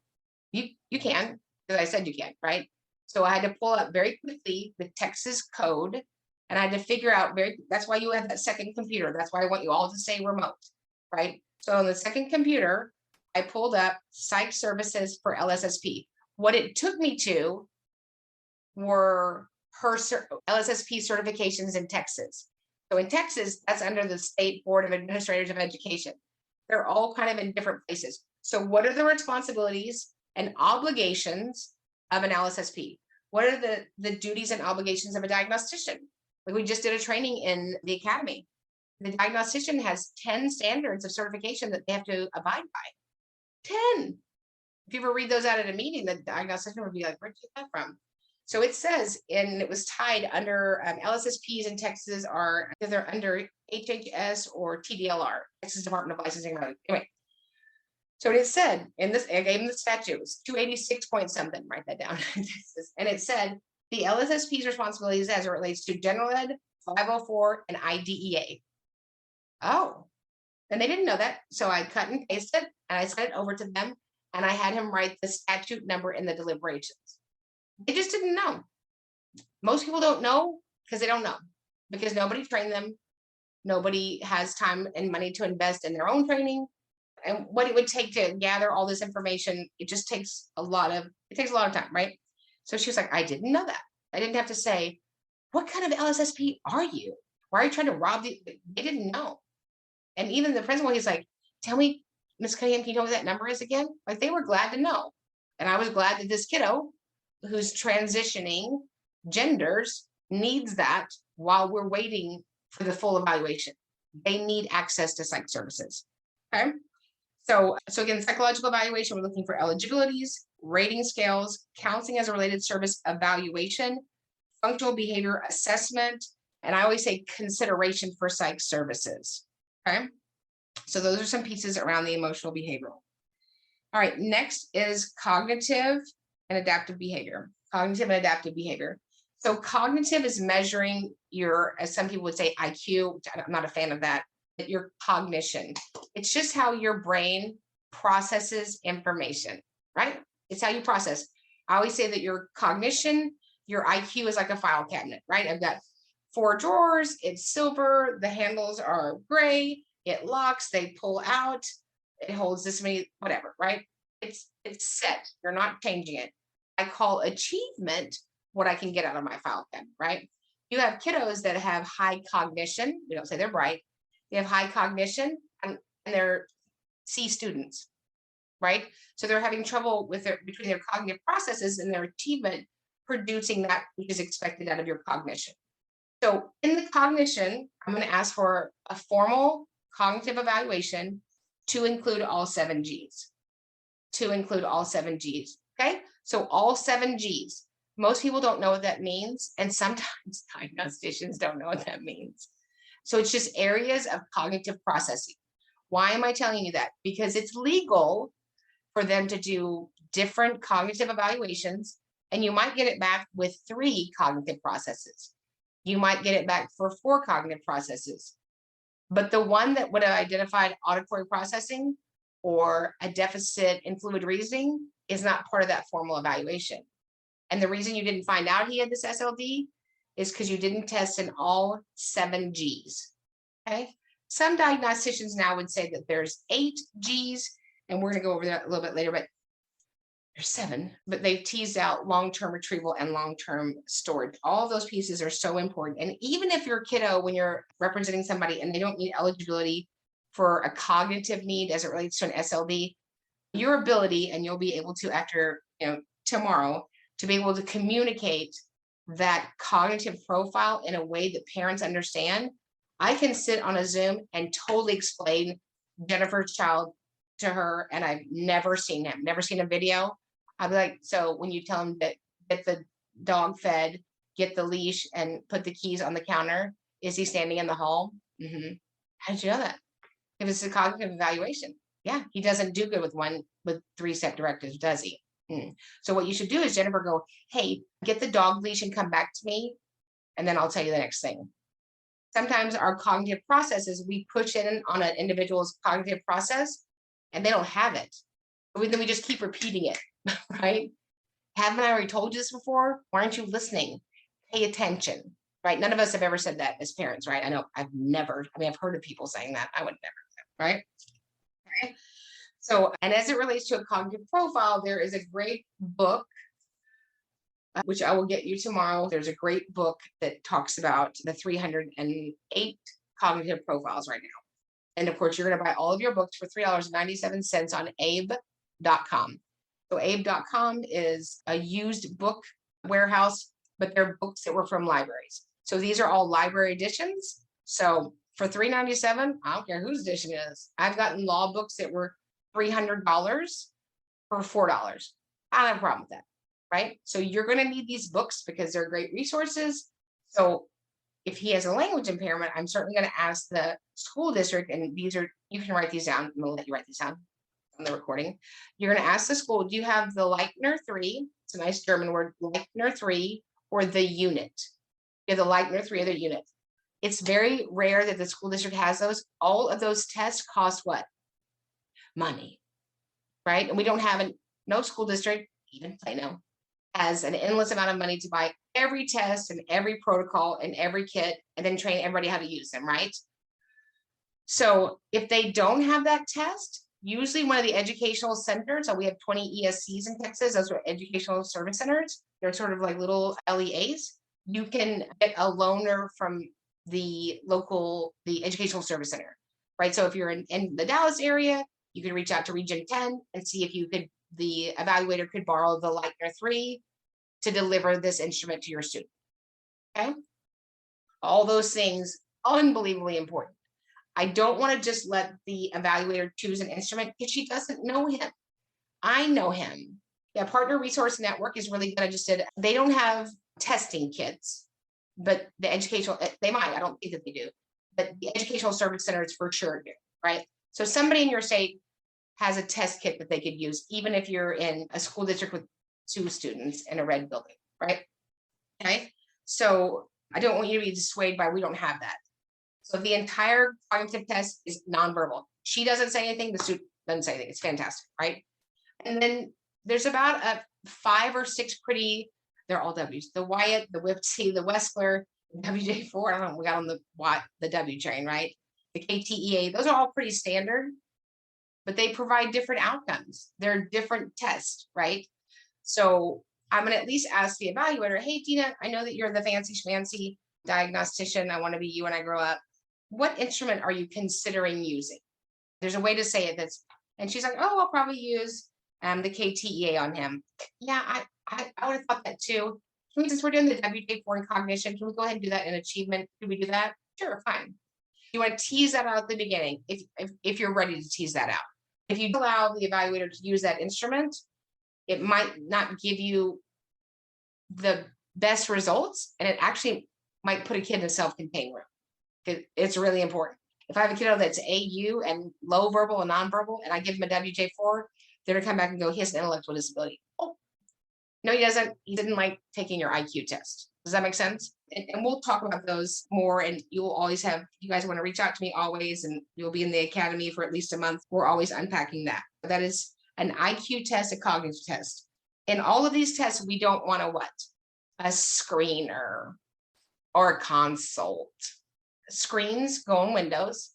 you can, because I said you can, right? So I had to pull up very quickly the Texas code, and I had to figure out that's why you have that second computer. That's why I want you all to stay remote, right? So on the second computer, I pulled up psych services for LSSP. What it took me to were her LSSP certifications in Texas. So in Texas, that's under the State Board of Administrators of Education. They're all kind of in different places. So what are the responsibilities and obligations of an LSSP? What are the duties and obligations of a diagnostician? Like we just did a training in the academy. The diagnostician has 10 standards of certification that they have to abide by. 10. If you ever read those out at a meeting, the diagnostician would be like, where'd you get that from? So it says, and it was tied under LSSPs in Texas they're under HHS or TDLR, Texas Department of Licensing. Anyway, so it said in this, I gave them the statute, it was 286 point something, write that down. And it said the LSSP's responsibilities as it relates to general ed, 504, and IDEA. Oh, and they didn't know that. So I cut and pasted and I sent it over to them, and I had him write the statute number in the deliberations. They just didn't know. Most people don't know because they don't know, because nobody trained them. Nobody has time and money to invest in their own training. And what it would take to gather all this information, it just takes a lot of time, right? So she was like, I didn't know that. I didn't have to say, what kind of LSSP are you? Why are you trying to rob the, they didn't know. And even the principal, he's like, tell me, Ms. Cunningham, can you tell me what that number is again? Like, they were glad to know. And I was glad that this kiddo who's transitioning genders needs that while we're waiting for the full evaluation. They need access to psych services. Okay. So again, psychological evaluation, we're looking for eligibilities, rating scales, counseling as a related service evaluation, functional behavior assessment, and I always say consideration for psych services. Okay. So those are some pieces around the emotional behavioral. All right. Next is cognitive and adaptive behavior. Cognitive and adaptive behavior. So cognitive is measuring your, as some people would say, IQ, which I'm not a fan of that, but your cognition. It's just how your brain processes information, right? It's how you process. I always say that your cognition, your IQ is like a file cabinet, right? I've got 4 drawers, it's silver, the handles are gray, it locks, they pull out, it holds this many, whatever, right? It's set, you're not changing it. I call achievement what I can get out of my file cabinet, right? You have kiddos that have high cognition. We don't say they're bright. They have high cognition and they're C students, right? So they're having trouble with between their cognitive processes and their achievement producing that which is expected out of your cognition. So in the cognition, I'm going to ask for a formal cognitive evaluation to include all 7 Gs. To include all 7 Gs. Okay, so all 7 Gs. Most people don't know what that means, and sometimes diagnosticians don't know what that means. So it's just areas of cognitive processing. Why am I telling you that? Because it's legal for them to do different cognitive evaluations, and you might get it back with 3 cognitive processes. You might get it back for 4 cognitive processes. But the one that would have identified auditory processing or a deficit in fluid reasoning is not part of that formal evaluation. And the reason you didn't find out he had this SLD is because you didn't test in all 7 Gs. Okay. Some diagnosticians now would say that there's 8 Gs, and we're going to go over that a little bit later, but there's 7, but they've teased out long-term retrieval and long-term storage. All of those pieces are so important. And even if you're a kiddo, when you're representing somebody and they don't need eligibility for a cognitive need as it relates to an SLD, your ability, and you'll be able to after, tomorrow, to be able to communicate that cognitive profile in a way that parents understand. I can sit on a Zoom and totally explain Jennifer's child to her, and I've never seen him, never seen a video. I'd be like, so when you tell him that get the dog fed, get the leash, and put the keys on the counter, is he standing in the hall? Mm-hmm. How did you know that? if it's a cognitive evaluation. Yeah, he doesn't do good with 3-step directives, does he? So what you should do is, Jennifer, go, hey, get the dog leash and come back to me, and then I'll tell you the next thing. Sometimes our cognitive processes, we push in on an individual's cognitive process and they don't have it. Then we just keep repeating it, right? Haven't I already told you this before? Why aren't you listening? Pay attention, right? None of us have ever said that as parents, right? I know I've heard of people saying that. I would never, right? Okay. So, and as it relates to a cognitive profile, there is a great book, which I will get you tomorrow. There's a great book that talks about the 308 cognitive profiles right now. And of course, you're going to buy all of your books for $3.97 on abe.com. So abe.com is a used book warehouse, but they're books that were from libraries. So these are all library editions. So for $3.97, I don't care whose edition it is. I've gotten law books that were $300 for $4. I don't have a problem with that, right? So you're going to need these books because they're great resources. So if he has a language impairment, I'm certainly going to ask the school district, and these are, you can write these down. I'm going to let you write these down on the recording. You're going to ask the school, do you have the Leichner 3? It's a nice German word, Leichner 3, or the unit. You have the Leichner 3 or the unit. It's very rare that the school district has those. All of those tests cost what? Money, right? And we don't have no school district, even Plano, has an endless amount of money to buy every test and every protocol and every kit and then train everybody how to use them, right? So if they don't have that test, usually one of the educational centers, so we have 20 ESCs in Texas, those are educational service centers. They're sort of like little LEAs. You can get a loaner from the educational service center, right? So if you're in the Dallas area, you can reach out to Region 10 and see if the evaluator could borrow the Leichner 3 to deliver this instrument to your student, okay? All those things, unbelievably important. I don't want to just let the evaluator choose an instrument because she doesn't know him. I know him. Yeah, Partner Resource Network is really good. They don't have testing kits, but the educational, they might, I don't think that they do, but the educational service centers for sure do, right? So somebody in your state has a test kit that they could use, even if you're in a school district with 2 students in a red building, right? Okay. So I don't want you to be dissuaded by we don't have that. So the entire cognitive test is nonverbal. She doesn't say anything, the student doesn't say anything. It's fantastic, right? And then there's about 5 or 6 they're all W's. The Wyatt, the WIPC, the Westler, the WJ4, I don't know, we got on the W train, right? The KTEA, those are all pretty standard, but they provide different outcomes. They're different tests, right? So I'm going to at least ask the evaluator, hey, Tina, I know that you're the fancy schmancy diagnostician. I want to be you when I grow up. What instrument are you considering using? There's a way to say it and she's like, oh, I'll probably use the KTEA on him. Yeah, I would have thought that too. Since we're doing the WJ4 in cognition, can we go ahead and do that in achievement? Can we do that? Sure, fine. You want to tease that out at the beginning if you're ready to tease that out. If you allow the evaluator to use that instrument, it might not give you the best results, and it actually might put a kid in a self-contained room. It's really important. If I have a kiddo that's AU and low verbal and nonverbal, and I give him a WJ4, they're gonna come back and go, he has an intellectual disability. Oh, no, he doesn't. He didn't like taking your IQ test. Does that make sense? And we'll talk about those more, and you'll always have, you guys want to reach out to me always, and you'll be in the academy for at least a month. We're always unpacking that. That is an IQ test, a cognitive test. In all of these tests, we don't want a screener or a consult. Screens go in Windows.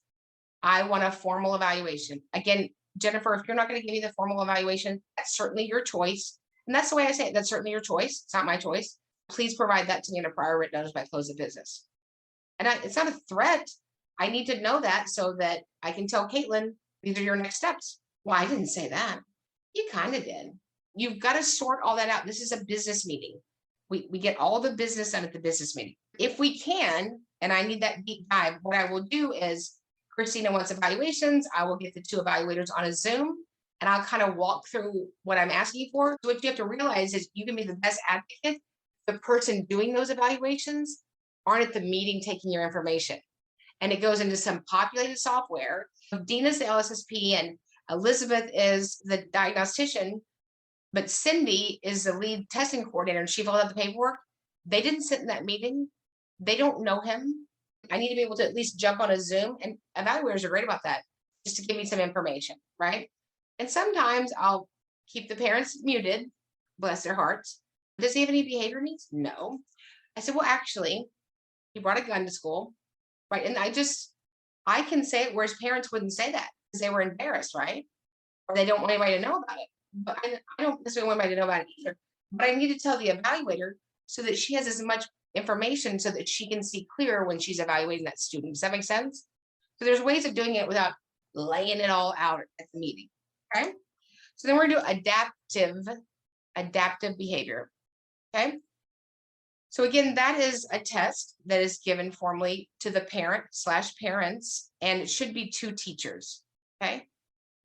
I want a formal evaluation. Again, Jennifer, if you're not going to give me the formal evaluation, that's certainly your choice. And that's the way I say it. That's certainly your choice. It's not my choice. Please provide that to me in a prior written notice by close of business. And it's not a threat. I need to know that so that I can tell Caitlin, these are your next steps. Well, I didn't say that. You kind of did. You've got to sort all that out. This is a business meeting. We get all the business done at the business meeting. If we can, and I need that deep dive, what I will do is, Christina wants evaluations. I will get the 2 evaluators on a Zoom, and I'll kind of walk through what I'm asking for. So what you have to realize is you can be the best advocate. The person doing those evaluations aren't at the meeting taking your information. and it goes into some populated software. Dina's the LSSP and Elizabeth is the diagnostician, but Cindy is the lead testing coordinator and she filled out the paperwork. They didn't sit in that meeting. They don't know him. I need to be able to at least jump on a Zoom, and evaluators are great about that, just to give me some information, right? And sometimes I'll keep the parents muted, bless their hearts. Does he have any behavior needs? No. I said, well, actually, he brought a gun to school, right? And I can say it, whereas parents wouldn't say that because they were embarrassed, right? Or they don't want anybody to know about it. But I don't necessarily want anybody to know about it either. But I need to tell the evaluator so that she has as much information so that she can see clear when she's evaluating that student. Does that make sense? So there's ways of doing it without laying it all out at the meeting. Okay. So then we're going to do adaptive behavior. Okay. So again, that is a test that is given formally to the parent/parents, and it should be 2 teachers. Okay.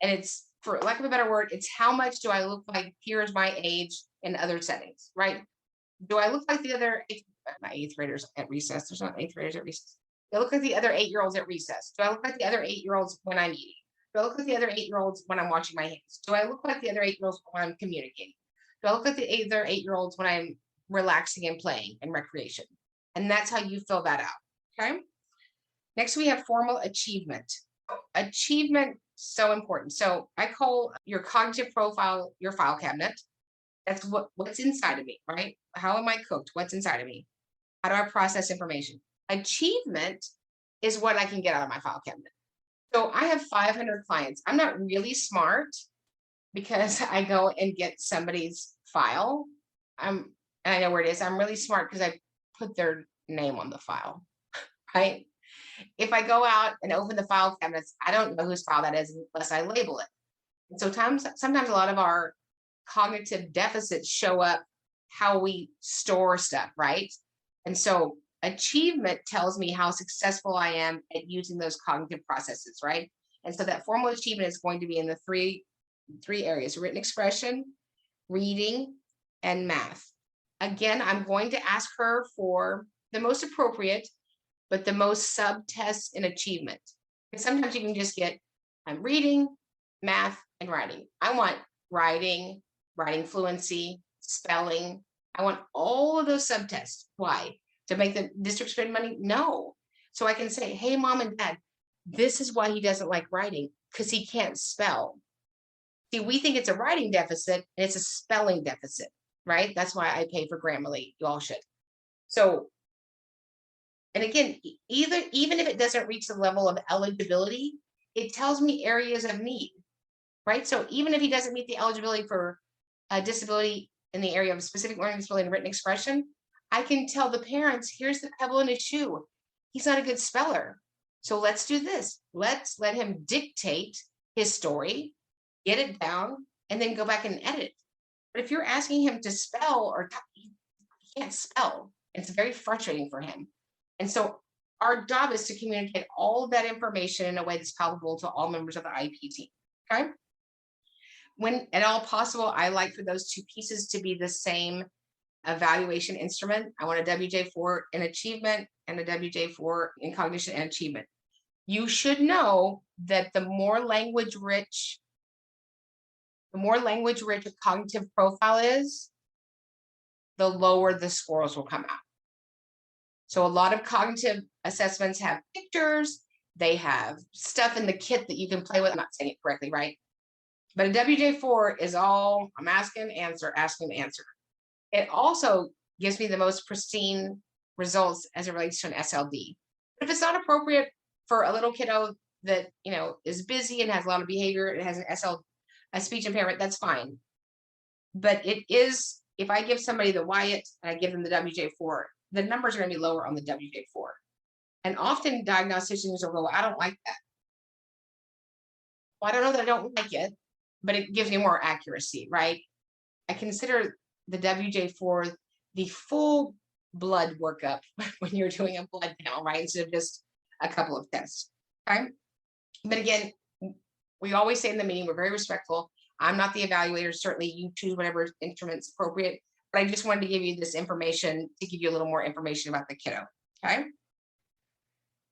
And it's, for lack of a better word, it's how much do I look like peers my age in other settings, right? Do I look like the other, my 8th graders at recess? There's not 8th graders at recess. Do I look like the other 8-year-olds at recess? Do I look like the other 8-year-olds when I'm eating? Do I look like the other 8-year-olds when I'm washing my hands? Do I look like the other 8-year-olds when I'm communicating? Do I look like the other 8-year-olds when I'm relaxing and playing and recreation? And that's how you fill that out. Okay. Next, we have formal achievement. Achievement, so important. So I call your cognitive profile your file cabinet. That's what's inside of me, right? How am I cooked? What's inside of me? How do I process information? Achievement is what I can get out of my file cabinet. So I have 500 clients. I'm not really smart because I go and get somebody's file. And I know where it is. I'm really smart because I put their name on the file, right? If I go out and open the file cabinets, I don't know whose file that is unless I label it. And so sometimes a lot of our cognitive deficits show up how we store stuff, right? And so achievement tells me how successful I am at using those cognitive processes, right? And so that formal achievement is going to be in the three areas: written expression, reading, and math. Again, I'm going to ask her for the most appropriate, but the most sub-tests in achievement. And sometimes you can just get, I'm reading, math, and writing. I want writing fluency, spelling. I want all of those subtests. Why? To make the district spend money? No. So I can say, hey, mom and dad, this is why he doesn't like writing, because he can't spell. See, we think it's a writing deficit, and it's a spelling deficit, right? That's why I pay for Grammarly. You all should. So, and again, even if it doesn't reach the level of eligibility, it tells me areas of need, right? So even if he doesn't meet the eligibility for a disability in the area of specific learning disability and written expression, I can tell the parents, here's the pebble in his shoe. He's not a good speller. So let's do this. Let's let him dictate his story, get it down, and then go back and edit. But if you're asking him to spell or he can't spell, it's very frustrating for him. And so our job is to communicate all of that information in a way that's palatable to all members of the IEP team. Okay. When at all possible, I like for those 2 pieces to be the same evaluation instrument. I want a WJ4 in achievement and a WJ4 in cognition and achievement. You should know that the more language rich a cognitive profile is, the lower the scores will come out. So a lot of cognitive assessments have pictures, they have stuff in the kit that you can play with. I'm not saying it correctly, right? But a WJ4 is all I'm asking, answer. It also gives me the most pristine results as it relates to an SLD. But if it's not appropriate for a little kiddo that, is busy and has a lot of behavior, it has a speech impairment, that's fine. But it is, if I give somebody the Wyatt and I give them the WJ4, the numbers are going to be lower on the WJ4. And often diagnosticians will go, I don't like that. Well, I don't know that I don't like it, but it gives me more accuracy, right? I consider the WJ4 the full blood workup when you're doing a blood panel, right? Instead of just a couple of tests. Okay. But again, we always say in the meeting, we're very respectful. I'm not the evaluator. Certainly you choose whatever instrument's appropriate, but I just wanted to give you this information to give you a little more information about the kiddo. Okay.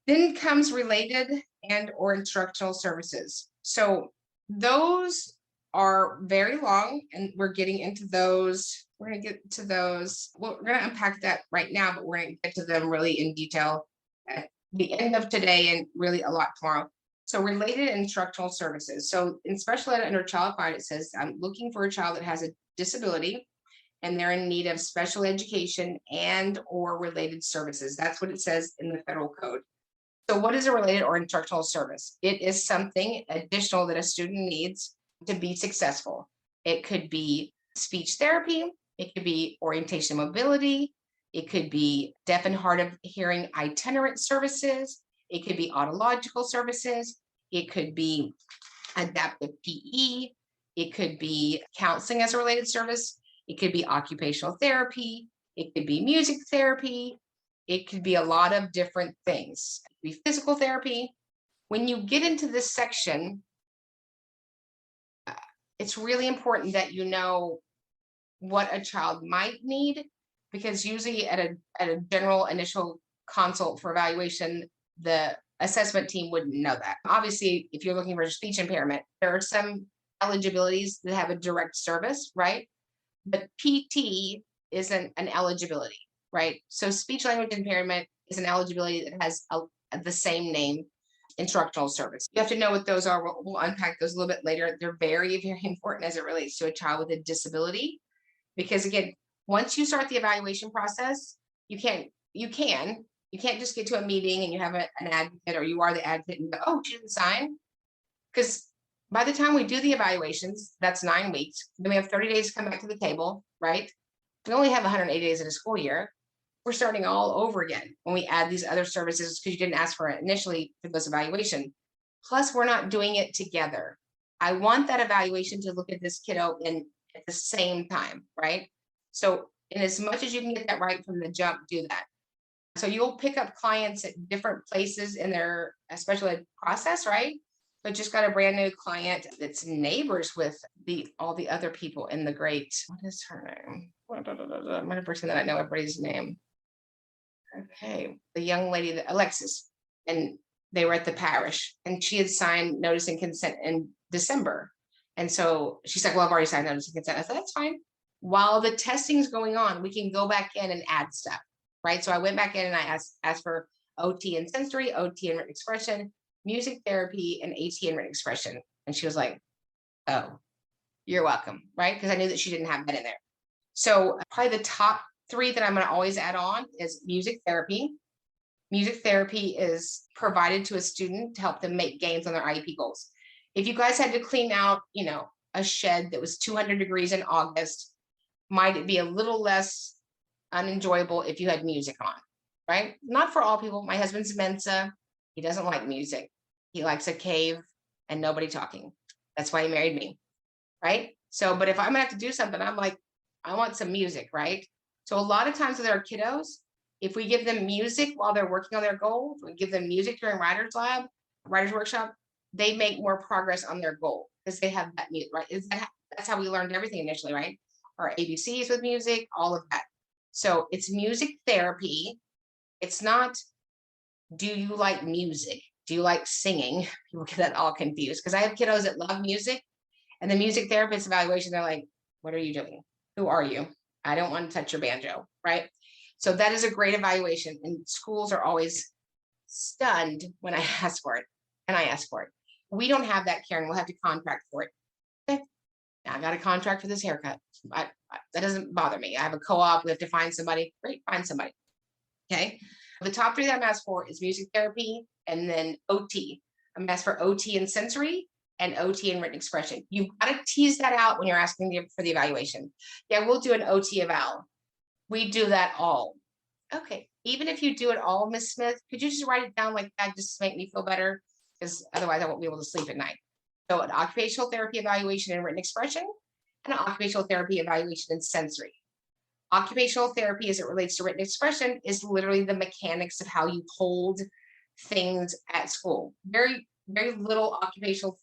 Then comes related and or instructional services. So those are very long, and we're getting into those. We're going to get to those. Well, we're going to unpack that right now, but we're going to get to them really in detail at the end of today and really a lot tomorrow. So related instructional services. So in special ed under Child Find, it says, I'm looking for a child that has a disability and they're in need of special education and or related services. That's what it says in the federal code. So what is a related or instructional service? It is something additional that a student needs to be successful. It could be speech therapy. It could be orientation mobility. It could be deaf and hard of hearing itinerant services. It could be audiological services. It could be adaptive PE. It could be counseling as a related service. It could be occupational therapy. It could be music therapy. It could be a lot of different things. It could be physical therapy. When you get into this section, it's really important that you know what a child might need, because usually at a general initial consult for evaluation, the assessment team wouldn't know that. Obviously, if you're looking for a speech impairment, there are some eligibilities that have a direct service, right? But PT isn't an eligibility, right? So speech language impairment is an eligibility that has the same name, instructional service. You have to know what those are. We'll unpack those a little bit later. They're very, very important as it relates to a child with a disability, because again, once you start the evaluation process, you can't just get to a meeting and you have an advocate, or you are the advocate and go, oh, she didn't sign. Because by the time we do the evaluations, that's 9 weeks. Then we have 30 days to come back to the table, right? We only have 180 days in a school year. We're starting all over again when we add these other services, because you didn't ask for it initially for this evaluation. Plus, we're not doing it together. I want that evaluation to look at this kiddo at the same time, right? So, in as much as you can get that right from the jump, do that. So you'll pick up clients at different places in their special ed process, right? But just got a brand new client that's neighbors with all the other people in the great, what is her name? I'm gonna person that I know everybody's name. Okay, the young lady, Alexis, and they were at the parish, and she had signed notice and consent in December. And so she's like, well, I've already signed notice and consent. I said, that's fine. While the testing's going on, we can go back in and add stuff, right? So I went back in and I asked for OT and sensory, OT and written expression, music therapy, and AT and written expression. And she was like, oh, you're welcome, right? Because I knew that she didn't have that in there. So probably the top 3 that I'm going to always add on is music therapy. Music therapy is provided to a student to help them make gains on their IEP goals. If you guys had to clean out, a shed that was 200 degrees in August, might it be a little less unenjoyable if you had music on, right? Not for all people. My husband's Mensa. He doesn't like music. He likes a cave and nobody talking. That's why he married me, right? So, but if I'm gonna have to do something, I'm like, I want some music, right? So a lot of times with our kiddos, if we give them music while they're working on their goal, if we give them music during writer's workshop, they make more progress on their goal because they have that music, right? That's how we learned everything initially, right? Our ABCs with music, all of that. So it's music therapy. It's not, do you like music? Do you like singing? People get that all confused, because I have kiddos that love music, and the music therapist evaluation, they're like, what are you doing? Who are you? I don't want to touch your banjo, right? So that is a great evaluation, and schools are always stunned when I ask for it, and I ask for it. We don't have that, Karen. We'll have to contract for it. Okay. I got a contract for this haircut. That doesn't bother me. I have a co-op. We have to find somebody. Great, find somebody. Okay. The top 3 that I'm asked for is music therapy and then OT. I'm asked for OT and sensory and OT and written expression. You've got to tease that out when you're asking for the evaluation. Yeah, we'll do an OT eval. We do that all. Okay. Even if you do it all, Miss Smith, could you just write it down like that just to make me feel better? Because otherwise I won't be able to sleep at night. So an occupational therapy evaluation and written expression, and an occupational therapy evaluation and sensory. Occupational therapy, as it relates to written expression, is literally the mechanics of how you hold things at school. Very, very little occupational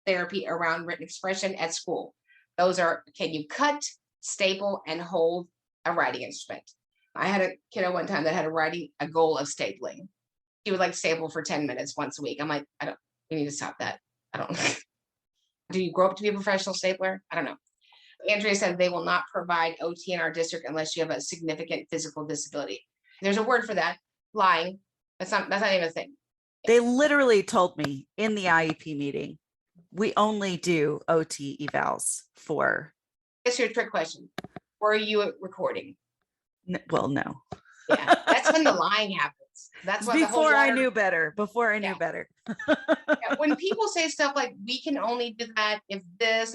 therapy around written expression at school. Those are, can you cut, staple, and hold a writing instrument? I had a kiddo one time that had a goal of stapling. He would like stable for 10 minutes once a week. I'm like, we need to stop that. I don't, do you grow up to be a professional stapler? I don't know. Andrea said they will not provide OT in our district unless you have a significant physical disability. There's a word for that, lying. That's not even a thing. They literally told me in the IEP meeting, we only do OT evals for. That's your trick question. Were you recording? Well, no. Yeah, that's when the lying happens. That's why before I knew better. Before I knew better. Yeah, when people say stuff like, we can only do that if this,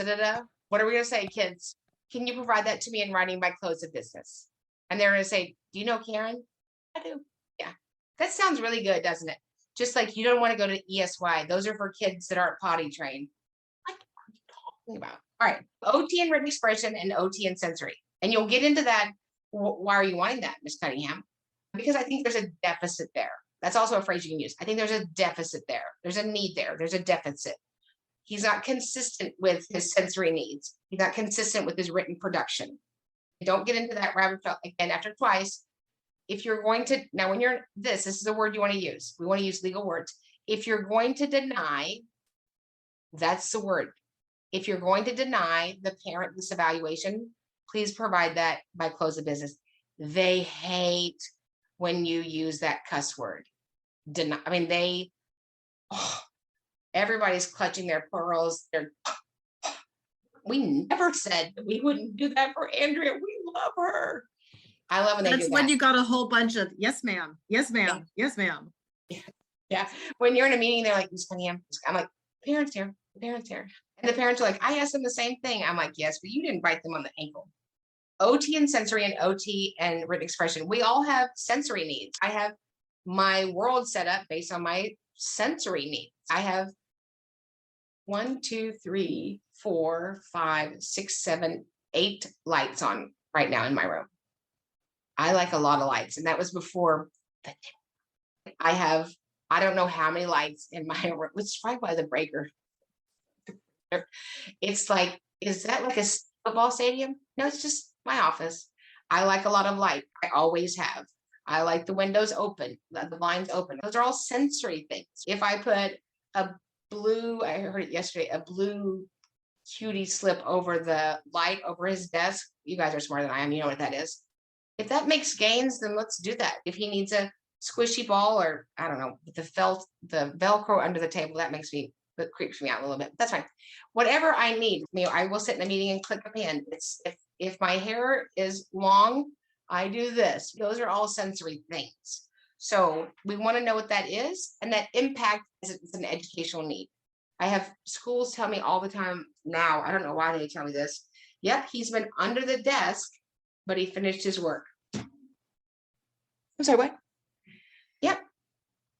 what are we going to say, kids? Can you provide that to me in writing by close of business? And they're going to say, do you know Karen? I do. Yeah. That sounds really good, doesn't it? Just like you don't want to go to ESY. Those are for kids that aren't potty trained. What are you talking about? All right. OT and written expression and OT and sensory. And you'll get into that. Why are you wanting that, Ms. Cunningham? Because I think there's a deficit there. That's also a phrase you can use. I think there's a deficit there. There's a need there. There's a deficit. He's not consistent with his sensory needs. He's not consistent with his written production. Don't get into that rabbit trail again after twice. If you're going to, now when you're this is the word you want to use. We want to use legal words. If you're going to deny, that's the word. If you're going to deny the parent this evaluation, please provide that by close of business. They hate when you use that cuss word. Deny. I mean, everybody's clutching their pearls. We never said that we wouldn't do that for Andrea. We love her. I love when they do that. That's when you got a whole bunch of yes, ma'am, yes, ma'am, yes, ma'am. Yeah. When you're in a meeting, they're like, Ms. Cunningham. I'm like, parents here, parents here. And the parents are like, I asked them the same thing. I'm like, yes, but you didn't bite them on the ankle. OT and sensory and OT and written expression. We all have sensory needs. I have my world set up based on my sensory needs. I have 1, 2, 3, 4, 5, 6, 7, 8 lights on right now in my room. I like a lot of lights, and that was before I don't know how many lights in my room. Let's try by the breaker. It's like, is that like a football stadium? No, it's just my office. I like a lot of light. I always have. I like the windows open, the blinds open. Those are all sensory things. If I put a blue, I heard it yesterday, a blue cutie slip over the light over his desk. You guys are smarter than I am. You know what that is. If that makes gains, then let's do that. If he needs a squishy ball, or I don't know, the Velcro under the table, that creeps me out a little bit. That's fine. Whatever I need, I will sit in a meeting and click a pen. It's if my hair is long, I do this. Those are all sensory things. So we want to know what that is, and that impact is an educational need. I have schools tell me all the time now, I don't know why they tell me this. Yep, he's been under the desk, but he finished his work. I'm sorry, what? Yep.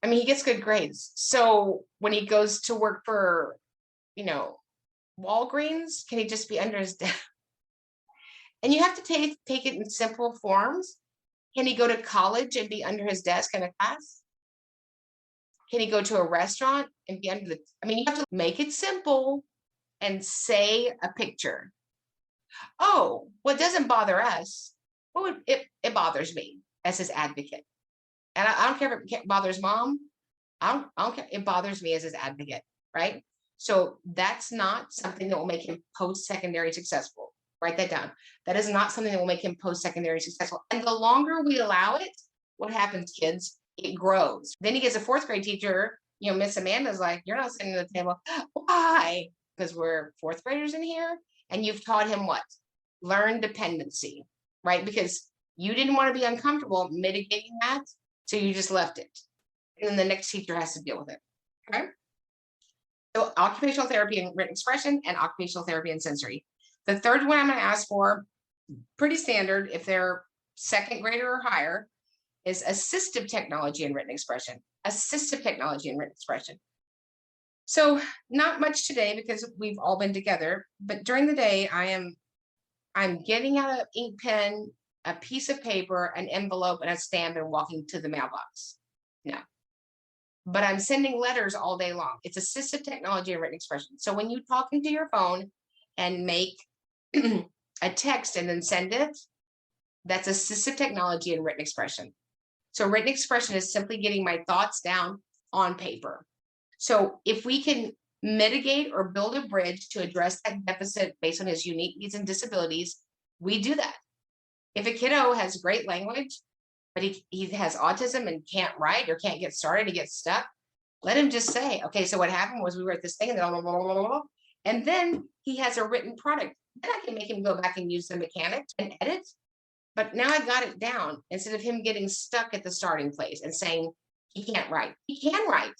I mean, he gets good grades. So when he goes to work for, Walgreens, can he just be under his desk? And you have to take it in simple forms. Can he go to college and be under his desk in a class? Can he go to a restaurant and be under you have to make it simple and say a picture. Oh, what doesn't bother us, it bothers me as his advocate. And I don't care if it bothers mom. I don't care. It bothers me as his advocate, right? So that's not something that will make him post-secondary successful. Write that down. That is not something that will make him post-secondary successful. And the longer we allow it, what happens, kids? It grows. Then he gets a 4th grade teacher. Miss Amanda's like, you're not sitting at the table. Why? Because we're 4th graders in here. And you've taught him what? Learn dependency, right? Because you didn't want to be uncomfortable mitigating that. So you just left it. And then the next teacher has to deal with it. Okay. So occupational therapy and written expression, and occupational therapy and sensory. The third one I'm going to ask for, pretty standard if they're 2nd grader or higher, is assistive technology and written expression. Assistive technology and written expression. So not much today because we've all been together, but during the day I'm getting out an ink pen, a piece of paper, an envelope, and a stamp, and walking to the mailbox. No. But I'm sending letters all day long. It's assistive technology and written expression. So when you talk into your phone and make a text and then send it, that's assistive technology and written expression. So written expression is simply getting my thoughts down on paper. So if we can mitigate or build a bridge to address that deficit based on his unique needs and disabilities, we do that. If a kiddo has great language, but he has autism and can't write or can't get started, he gets stuck, let him just say, okay, so what happened was we wrote this thing and then blah, blah, blah, blah, blah, and then he has a written product. Then I can make him go back and use the mechanics and edit. But now I got it down instead of him getting stuck at the starting place and saying he can't write. He can write.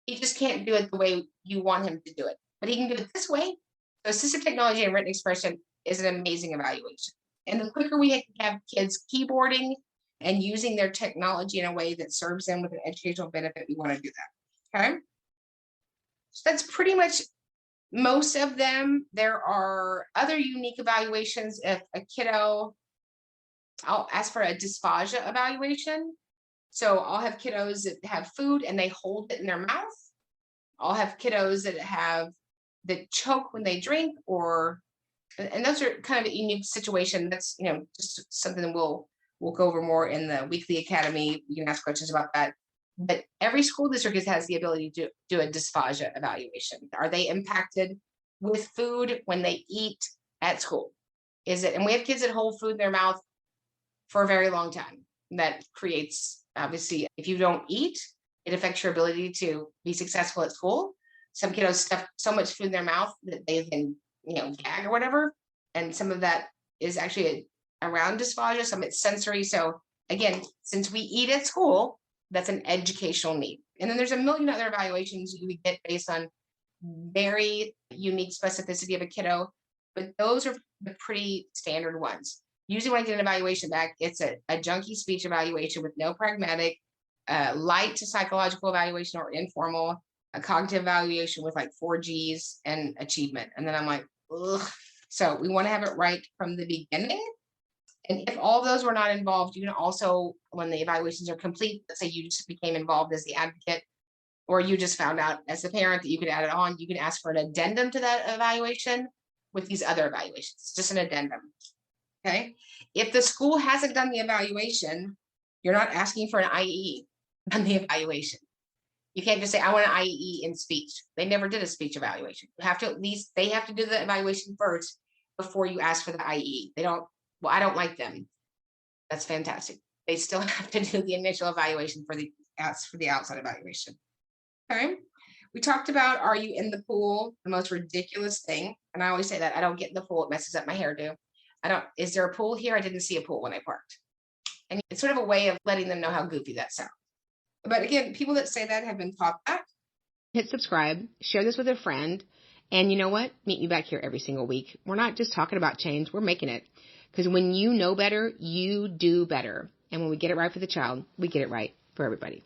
He just can't do it the way you want him to do it. But he can do it this way. So assistive technology and written expression is an amazing evaluation. And the quicker we have kids keyboarding and using their technology in a way that serves them with an educational benefit, we want to do that. Okay. So that's pretty much most of them. There are other unique evaluations. If a kiddo, I'll ask for a dysphagia evaluation. So I'll have kiddos that have food and they hold it in their mouth. I'll have kiddos that choke when they drink, and those are kind of a unique situation. That's, just something that we'll go over more in the weekly academy. You can ask questions about that. But every school district has the ability to do a dysphagia evaluation. Are they impacted with food when they eat at school? And we have kids that hold food in their mouth for a very long time. That creates, obviously, if you don't eat, it affects your ability to be successful at school. Some kiddos stuff so much food in their mouth that they can, gag or whatever. And some of that is actually around dysphagia, some it's sensory. So again, since we eat at school, that's an educational need. And then there's a million other evaluations you would get based on very unique specificity of a kiddo, but those are the pretty standard ones. Usually when I get an evaluation back, it's a junkie speech evaluation with no pragmatic, light to psychological evaluation or informal, a cognitive evaluation with like 4 Gs and achievement. And then I'm like, ugh. So we want to have it right from the beginning. And if all those were not involved, you can also, when the evaluations are complete, let's say you just became involved as the advocate, or you just found out as the parent that you could add it on, you can ask for an addendum to that evaluation with these other evaluations, just an addendum. Okay. If the school hasn't done the evaluation, you're not asking for an IE on the evaluation. You can't just say, I want an IE in speech. They never did a speech evaluation. You have to they have to do the evaluation first before you ask for the IE. I don't like them. That's fantastic. They still have to do the initial evaluation for the outside evaluation. Okay. We talked about, are you in the pool? The most ridiculous thing. And I always say that I don't get in the pool. It messes up my hairdo. Is there a pool here? I didn't see a pool when I parked. And it's sort of a way of letting them know how goofy that sounds. But again, people that say that have been taught that. Hit subscribe, share this with a friend. And you know what? Meet me back here every single week. We're not just talking about change, we're making it. Because when you know better, you do better. And when we get it right for the child, we get it right for everybody.